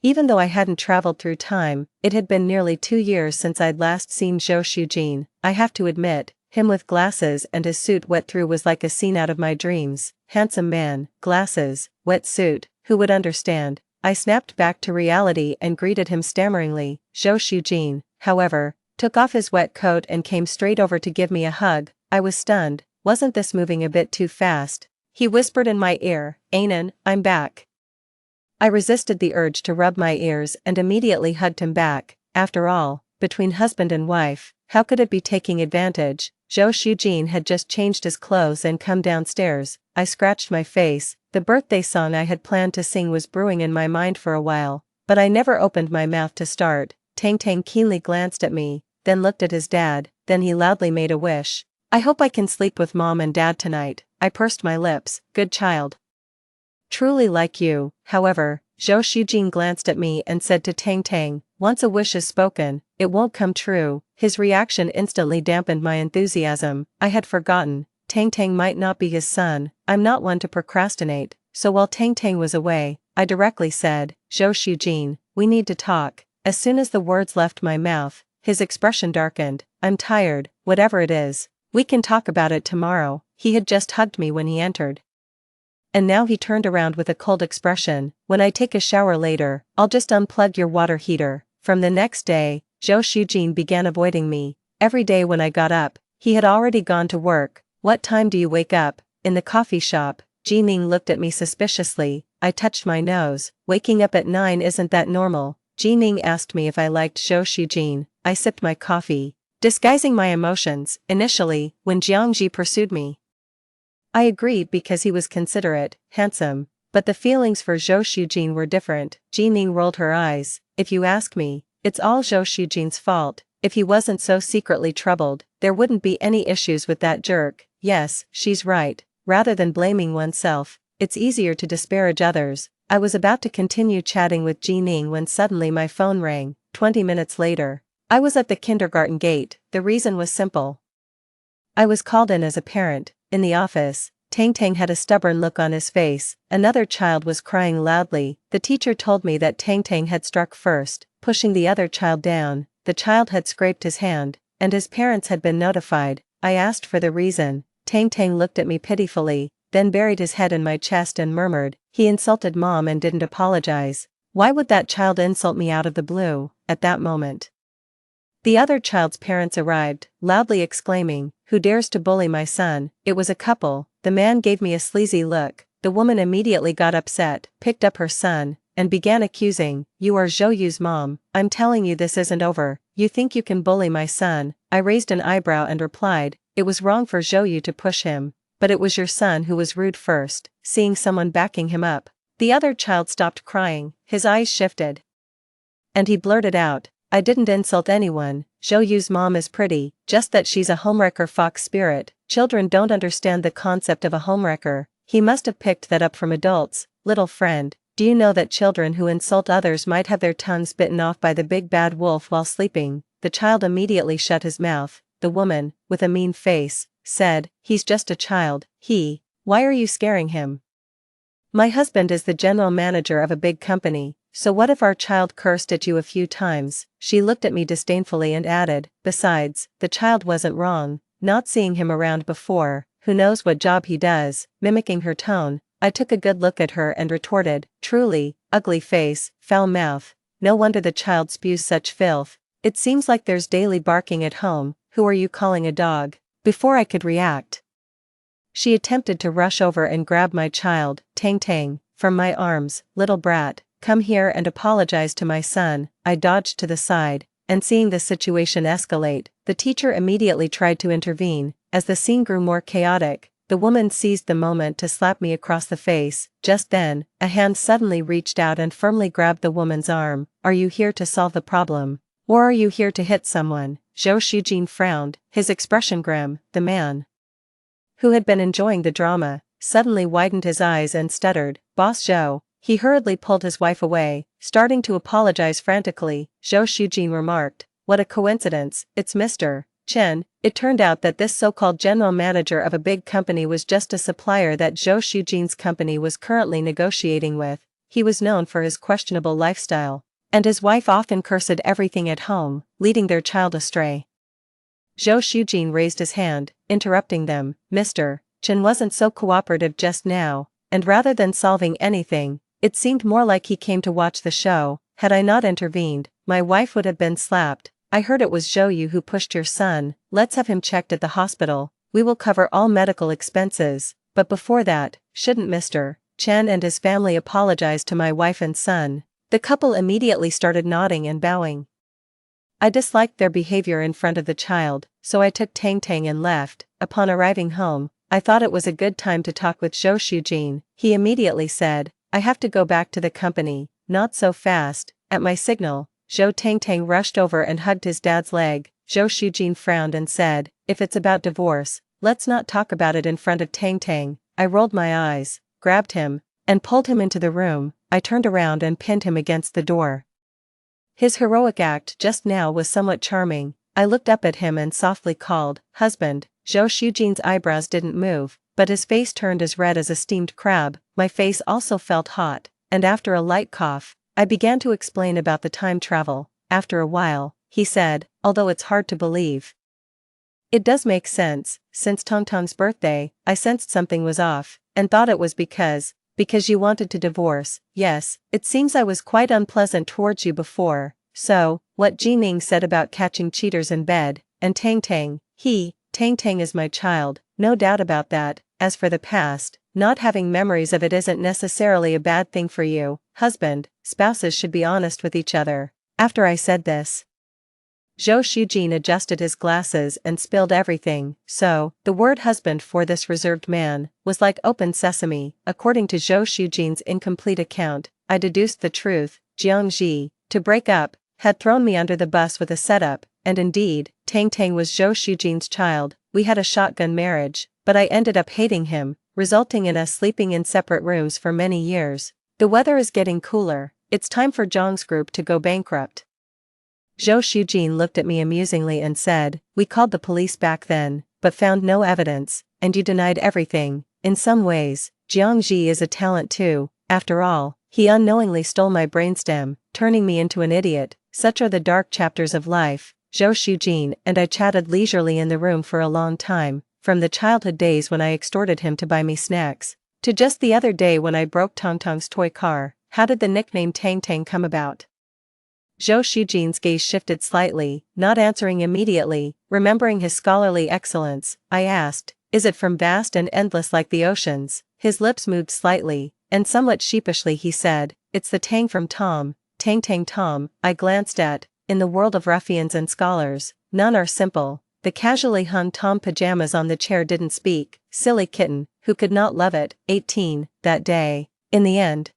Even though I hadn't traveled through time, it had been nearly 2 years since I'd last seen Zhou Shujin. I have to admit, him with glasses and his suit wet through was like a scene out of my dreams. Handsome man, glasses, wet suit, who would understand? I snapped back to reality and greeted him stammeringly. Zhou Shujin, however, took off his wet coat and came straight over to give me a hug. I was stunned. Wasn't this moving a bit too fast? He whispered in my ear, "Anan, I'm back." I resisted the urge to rub my ears and immediately hugged him back. After all, between husband and wife, how could it be taking advantage? Zhou Shujin had just changed his clothes and come downstairs. I scratched my face. The birthday song I had planned to sing was brewing in my mind for a while, but I never opened my mouth to start. Tang Tang keenly glanced at me, then looked at his dad, then he loudly made a wish. "I hope I can sleep with mom and dad tonight." I pursed my lips. "Good child. Truly like you." However, Zhou Shujin glanced at me and said to Tang Tang, "Once a wish is spoken, it won't come true." His reaction instantly dampened my enthusiasm. I had forgotten, Tang Tang might not be his son. I'm not one to procrastinate, so while Tang Tang was away, I directly said, "Zhou Shujin, we need to talk." As soon as the words left my mouth, his expression darkened. "I'm tired, whatever it is. We can talk about it tomorrow." He had just hugged me when he entered, and now he turned around with a cold expression. "When I take a shower later, I'll just unplug your water heater." From the next day, Zhou Shujin began avoiding me. Every day when I got up, he had already gone to work. "What time do you wake up?" In the coffee shop, Jining looked at me suspiciously. I touched my nose. "Waking up at 9 isn't that normal?" Jining asked me if I liked Zhou Shujin. I sipped my coffee, disguising my emotions. Initially, when Jiangji pursued me, I agreed because he was considerate, handsome, but the feelings for Zhou Shujin were different. Jining rolled her eyes. "If you ask me, it's all Zhou Shujin's fault. If he wasn't so secretly troubled, there wouldn't be any issues with that jerk." Yes, she's right. Rather than blaming oneself, it's easier to disparage others. I was about to continue chatting with Jining when suddenly my phone rang. 20 minutes later, I was at the kindergarten gate. The reason was simple. I was called in as a parent. In the office, Tang Tang had a stubborn look on his face. Another child was crying loudly. The teacher told me that Tang Tang had struck first, pushing the other child down. The child had scraped his hand, and his parents had been notified. I asked for the reason. Tang Tang looked at me pitifully, then buried his head in my chest and murmured, "He insulted mom and didn't apologize." Why would that child insult me out of the blue? At that moment, the other child's parents arrived, loudly exclaiming, "Who dares to bully my son?" It was a couple. The man gave me a sleazy look. The woman immediately got upset, picked up her son, and began accusing, "You are Zhou Yu's mom. I'm telling you this isn't over. You think you can bully my son?" I raised an eyebrow and replied, "It was wrong for Zhou Yu to push him, but it was your son who was rude first," seeing someone backing him up. The other child stopped crying, his eyes shifted, and he blurted out, "I didn't insult anyone. Zhou Yu's mom is pretty, just that she's a homewrecker fox spirit." Children don't understand the concept of a homewrecker. He must have picked that up from adults. Little friend, do you know that children who insult others might have their tongues bitten off by the big bad wolf while sleeping? The child immediately shut his mouth. The woman, with a mean face, said, "He's just a child. Why are you scaring him? My husband is the general manager of a big company. So what if our child cursed at you a few times?" She looked at me disdainfully and added, "Besides, the child wasn't wrong. Not seeing him around before, who knows what job he does?" Mimicking her tone, I took a good look at her and retorted, "Truly, ugly face, foul mouth. No wonder the child spews such filth. It seems like there's daily barking at home. Who are you calling a dog?" Before I could react, she attempted to rush over and grab my child, Tang Tang, from my arms. "Little brat, come here and apologize to my son." I dodged to the side, and seeing the situation escalate, the teacher immediately tried to intervene. As the scene grew more chaotic, the woman seized the moment to slap me across the face. Just then, a hand suddenly reached out and firmly grabbed the woman's arm. "Are you here to solve the problem? Or are you here to hit someone?" Zhou Shujin frowned, his expression grim. The man, who had been enjoying the drama, suddenly widened his eyes and stuttered, "Boss Zhou." He hurriedly pulled his wife away, starting to apologize frantically. Zhou Shujin remarked, "What a coincidence, it's Mr. Chen." It turned out that this so-called general manager of a big company was just a supplier that Zhou Shujin's company was currently negotiating with. He was known for his questionable lifestyle, and his wife often cursed everything at home, leading their child astray. Zhou Shujin raised his hand, interrupting them. "Mr. Chen wasn't so cooperative just now, and rather than solving anything, it seemed more like he came to watch the show. Had I not intervened, my wife would have been slapped. I heard it was Zhou Yu who pushed your son. Let's have him checked at the hospital. We will cover all medical expenses, but before that, shouldn't Mr. Chen and his family apologize to my wife and son?" The couple immediately started nodding and bowing. I disliked their behavior in front of the child, so I took Tang Tang and left. Upon arriving home, I thought it was a good time to talk with Zhou Shujin. He immediately said, "I have to go back to the company." "Not so fast." At my signal, Zhou Tang Tang rushed over and hugged his dad's leg. Zhou Shujin frowned and said, "If it's about divorce, let's not talk about it in front of Tang Tang." I rolled my eyes, grabbed him, and pulled him into the room. I turned around and pinned him against the door. His heroic act just now was somewhat charming. I looked up at him and softly called, "Husband." Zhou Shujin's eyebrows didn't move, but his face turned as red as a steamed crab. My face also felt hot, and after a light cough, I began to explain about the time travel. After a while, he said, "Although it's hard to believe, it does make sense. Since Tongtong's birthday, I sensed something was off, and thought it was because you wanted to divorce. Yes, it seems I was quite unpleasant towards you before." So, what Jining said about catching cheaters in bed, and Tang Tang, Tang Tang is my child, no doubt about that. As for the past, not having memories of it isn't necessarily a bad thing for you, husband. Spouses should be honest with each other. After I said this, Zhou Shujin adjusted his glasses and spilled everything. So, the word husband for this reserved man was like open sesame. According to Zhou Shujin's incomplete account, I deduced the truth. Jiang Ji, to break up, had thrown me under the bus with a setup, and indeed, Tang Tang was Zhou Shujin's child. We had a shotgun marriage, but I ended up hating him, resulting in us sleeping in separate rooms for many years. The weather is getting cooler. It's time for Zhang's group to go bankrupt. Zhou Shujin looked at me amusingly and said, "We called the police back then, but found no evidence, and you denied everything." In some ways, Jiang Ji is a talent too. After all, he unknowingly stole my brainstem, turning me into an idiot. Such are the dark chapters of life. Zhou Shujin and I chatted leisurely in the room for a long time, from the childhood days when I extorted him to buy me snacks, to just the other day when I broke Tongtong's toy car. How did the nickname Tang Tang come about? Zhou Shujin's gaze shifted slightly, not answering immediately. Remembering his scholarly excellence, I asked, "Is it from vast and endless like the oceans?" His lips moved slightly, and somewhat sheepishly he said, "It's the Tang from Tom." Tang Tang Tom, I glanced at. In the world of ruffians and scholars, none are simple. The casually hung Tom pajamas on the chair didn't speak. Silly kitten, who could not love it. 18, that day. In the end,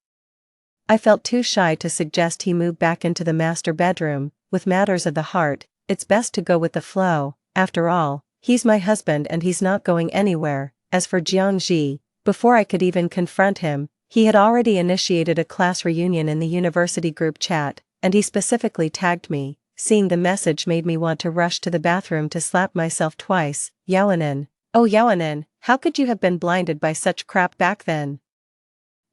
I felt too shy to suggest he move back into the master bedroom. With matters of the heart, it's best to go with the flow. After all, he's my husband and he's not going anywhere. As for Jiang Ji, before I could even confront him, he had already initiated a class reunion in the university group chat, and he specifically tagged me. Seeing the message made me want to rush to the bathroom to slap myself twice. Yaoanen. Oh Yaoanen, how could you have been blinded by such crap back then?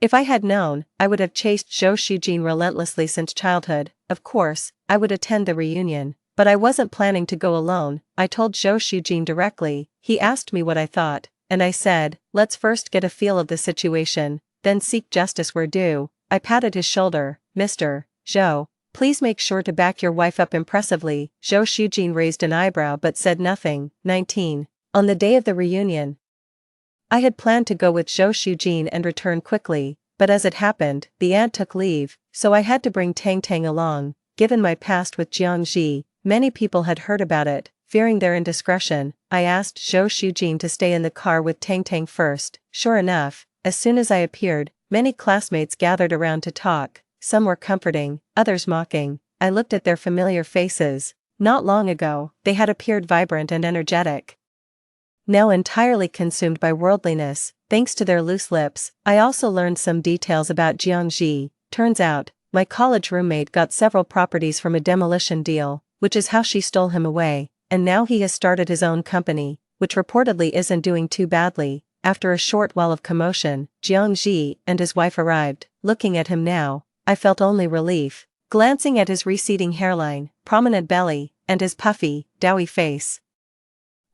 If I had known, I would have chased Zhou Shujin relentlessly since childhood. Of course, I would attend the reunion, but I wasn't planning to go alone. I told Zhou Shujin directly. He asked me what I thought, and I said, "Let's first get a feel of the situation, then seek justice where due." I patted his shoulder. "Mr. Zhou, please make sure to back your wife up impressively." Zhou Shujin raised an eyebrow but said nothing. 19. On the day of the reunion, I had planned to go with Zhou Shujin and return quickly, but as it happened, the aunt took leave, so I had to bring Tang Tang along. given my past with Jiangji, many people had heard about it. Fearing their indiscretion, I asked Zhou Shujin to stay in the car with Tang Tang first. Sure enough, as soon as I appeared, many classmates gathered around to talk. Some were comforting, others mocking. I looked at their familiar faces. Not long ago, they had appeared vibrant and energetic. Now entirely consumed by worldliness, thanks to their loose lips. I also learned some details about Jiangji. Turns out, my college roommate got several properties from a demolition deal, which is how she stole him away, and now he has started his own company, which reportedly isn't doing too badly. After a short while of commotion, Jiangji and his wife arrived. Looking at him now, I felt only relief. Glancing at his receding hairline, prominent belly, and his puffy, doughy face.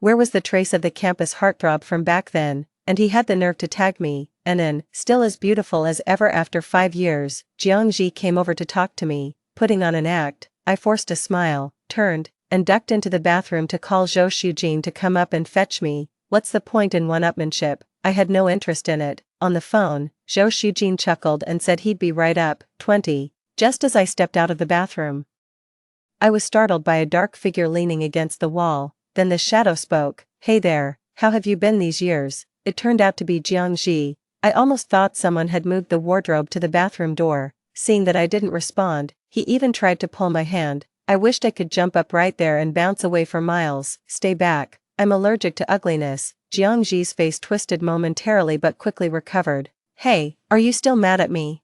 Where was the trace of the campus heartthrob from back then? And he had the nerve to tag me, and still as beautiful as ever after 5 years, Jiangji came over to talk to me, putting on an act. I forced a smile, turned, and ducked into the bathroom to call Zhou Shujin to come up and fetch me. What's the point in one-upmanship? I had no interest in it. On the phone, Zhou Shujin chuckled and said he'd be right up. 20. Just as I stepped out of the bathroom, I was startled by a dark figure leaning against the wall. Then the shadow spoke. Hey there, how have you been these years? It turned out to be Jiangji. I almost thought someone had moved the wardrobe to the bathroom door. Seeing that I didn't respond, he even tried to pull my hand. I wished I could jump up right there and bounce away for miles. Stay back, I'm allergic to ugliness. Jiangji's face twisted momentarily but quickly recovered. Hey, are you still mad at me?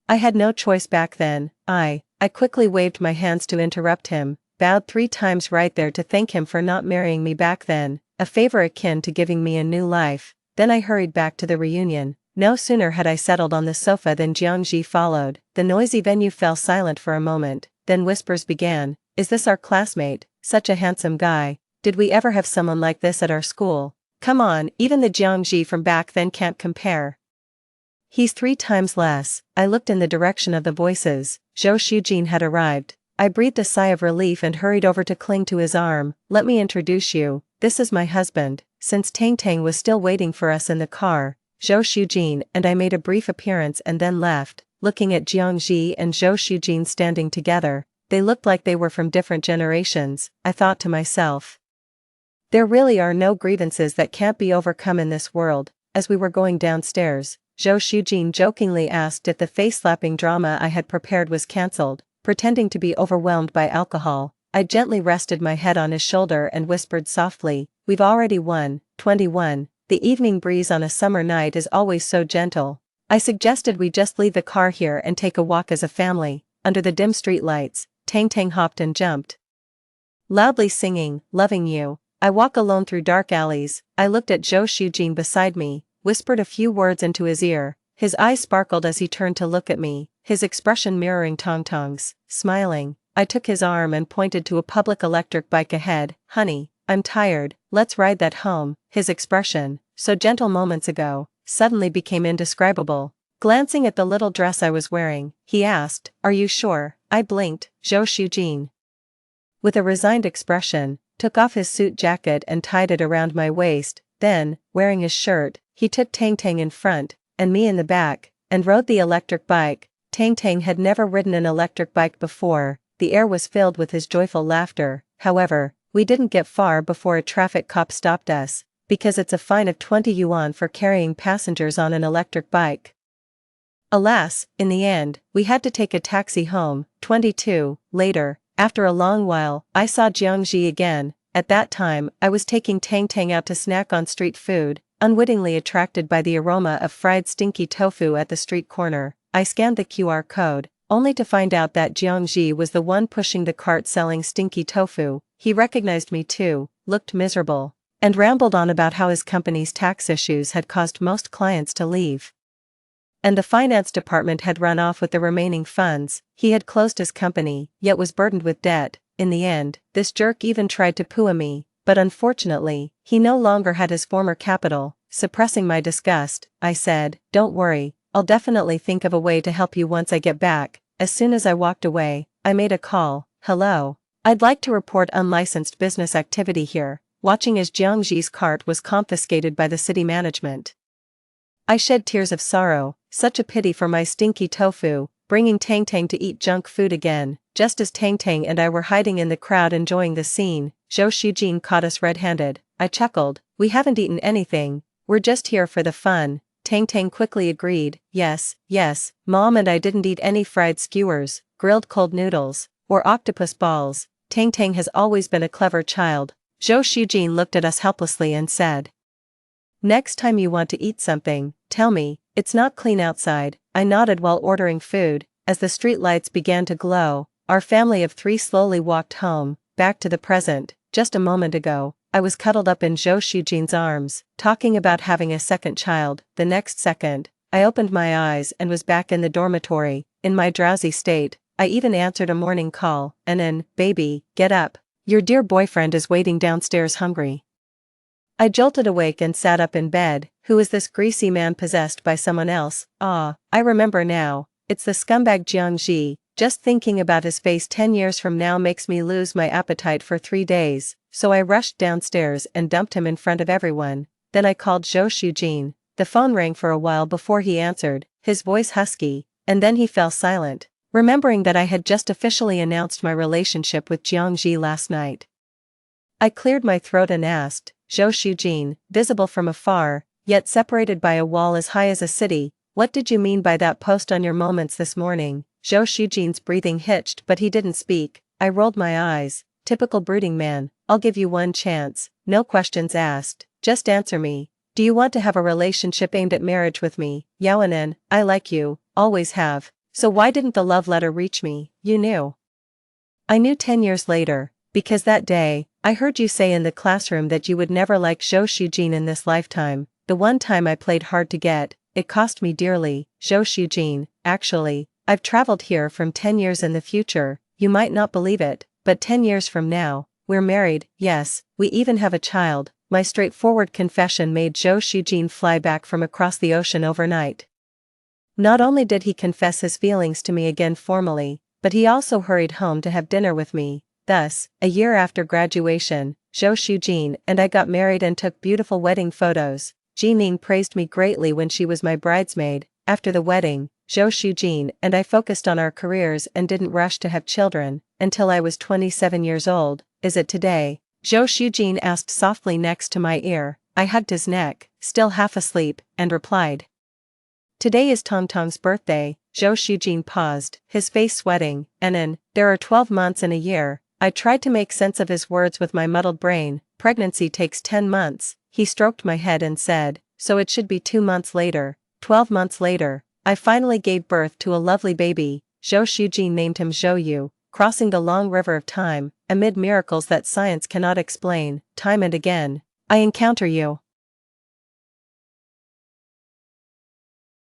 I had no choice back then. I quickly waved my hands to interrupt him, bowed 3 times right there to thank him for not marrying me back then, a favor akin to giving me a new life. Then I hurried back to the reunion. No sooner had I settled on the sofa than Jiangji followed. The noisy venue fell silent for a moment, then whispers began. Is this our classmate? Such a handsome guy. Did we ever have someone like this at our school? Come on, even the Jiangji from back then can't compare. He's 3 times less. I looked in the direction of the voices. Zhou Shujin had arrived. I breathed a sigh of relief and hurried over to cling to his arm. Let me introduce you. This is my husband. Since Tang Tang was still waiting for us in the car, Zhou Shujin and I made a brief appearance and then left. Looking at Jiangji and Zhou Shujin standing together, they looked like they were from different generations. I thought to myself, there really are no grievances that can't be overcome in this world. As we were going downstairs, Zhou Shujin jokingly asked if the face-slapping drama I had prepared was cancelled. Pretending to be overwhelmed by alcohol, I gently rested my head on his shoulder and whispered softly, we've already won. 21. The evening breeze on a summer night is always so gentle. I suggested we just leave the car here and take a walk as a family. Under the dim street lights, Tang Tang hopped and jumped, loudly singing, Loving You. I walk alone through dark alleys. I looked at Zhou Shujin beside me, whispered a few words into his ear. His eyes sparkled as he turned to look at me, his expression mirroring Tong Tong's. Smiling, I took his arm and pointed to a public electric bike ahead. Honey, I'm tired, let's ride that home. His expression, so gentle moments ago, suddenly became indescribable. Glancing at the little dress I was wearing, he asked, are you sure? I blinked. Zhou Shujin, with a resigned expression, took off his suit jacket and tied it around my waist. Then, wearing his shirt, he took Tang Tang in front, and me in the back, and rode the electric bike. Tang Tang had never ridden an electric bike before. The air was filled with his joyful laughter. However, we didn't get far before a traffic cop stopped us, because it's a fine of 20 yuan for carrying passengers on an electric bike. Alas, in the end, we had to take a taxi home. 22. Later, after a long while, I saw Jiangji again. At that time, I was taking Tang Tang out to snack on street food, unwittingly attracted by the aroma of fried stinky tofu at the street corner. I scanned the QR code, only to find out that Jiangji was the one pushing the cart selling stinky tofu. He recognized me too, looked miserable, and rambled on about how his company's tax issues had caused most clients to leave, and the finance department had run off with the remaining funds. He had closed his company, yet was burdened with debt. In the end, this jerk even tried to poo me, but unfortunately, he no longer had his former capital. Suppressing my disgust, I said, don't worry, I'll definitely think of a way to help you once I get back. As soon as I walked away, I made a call. Hello. I'd like to report unlicensed business activity here. Watching as Jiangji's cart was confiscated by the city management, I shed tears of sorrow. Such a pity for my stinky tofu. bringing Tang Tang to eat junk food again. Just as Tang Tang and I were hiding in the crowd enjoying the scene, Zhou Shujin caught us red-handed. I chuckled. We haven't eaten anything. We're just here for the fun. Tang Tang quickly agreed. Yes, Mom and I didn't eat any fried skewers, grilled cold noodles, or octopus balls. Tang Tang has always been a clever child. Zhou Shujin looked at us helplessly and said, "Next time you want to eat something, tell me. It's not clean outside." I nodded while ordering food. As the street lights began to glow, our family of 3 slowly walked home, back to the present. Just a moment ago, I was cuddled up in Zhou Shujin's arms, talking about having a second child. The next second, I opened my eyes and was back in the dormitory. In my drowsy state, I even answered a morning call. "Anan, baby, get up. Your dear boyfriend is waiting downstairs hungry." I jolted awake and sat up in bed. Who is this greasy man possessed by someone else? Ah, I remember now. It's the scumbag Jiang Ji. Just thinking about his face 10 years from now makes me lose my appetite for 3 days, so I rushed downstairs and dumped him in front of everyone. Then I called Zhou Shujin. The phone rang for a while before he answered, his voice husky, and then he fell silent, remembering that I had just officially announced my relationship with Jiang Ji last night. I cleared my throat and asked, "Zhou Shujin, visible from afar, yet separated by a wall as high as a city, what did you mean by that post on your moments this morning?" Zhou Shujin's breathing hitched but he didn't speak. I rolled my eyes. Typical brooding man. "I'll give you one chance, no questions asked, just answer me. Do you want to have a relationship aimed at marriage with me?" "Yaoanan, I like you, always have. So why didn't the love letter reach me?" "You knew." "I knew 10 years later, because that day, I heard you say in the classroom that you would never like Zhou Shujin in this lifetime. The one time I played hard to get, it cost me dearly." "Zhou Shujin, actually, I've traveled here from 10 years in the future. You might not believe it, but 10 years from now, we're married. Yes, we even have a child." My straightforward confession made Zhou Shujin fly back from across the ocean overnight. Not only did he confess his feelings to me again formally, but he also hurried home to have dinner with me. Thus, a year after graduation, Zhou Shujin and I got married and took beautiful wedding photos. Jining praised me greatly when she was my bridesmaid. After the wedding, Zhou Shujin and I focused on our careers and didn't rush to have children, until I was 27 years old. "Is it today?" Zhou Shujin asked softly next to my ear. I hugged his neck, still half asleep, and replied, "Today is Tong Tong's birthday." Zhou Shujin paused, his face sweating. "Anan, there are 12 months in a year." I tried to make sense of his words with my muddled brain. "Pregnancy takes 10 months. He stroked my head and said, "So it should be 2 months later." 12 months later, I finally gave birth to a lovely baby. Zhou Shujin named him Zhou Yu, crossing the long river of time, amid miracles that science cannot explain. Time and again, I encounter you.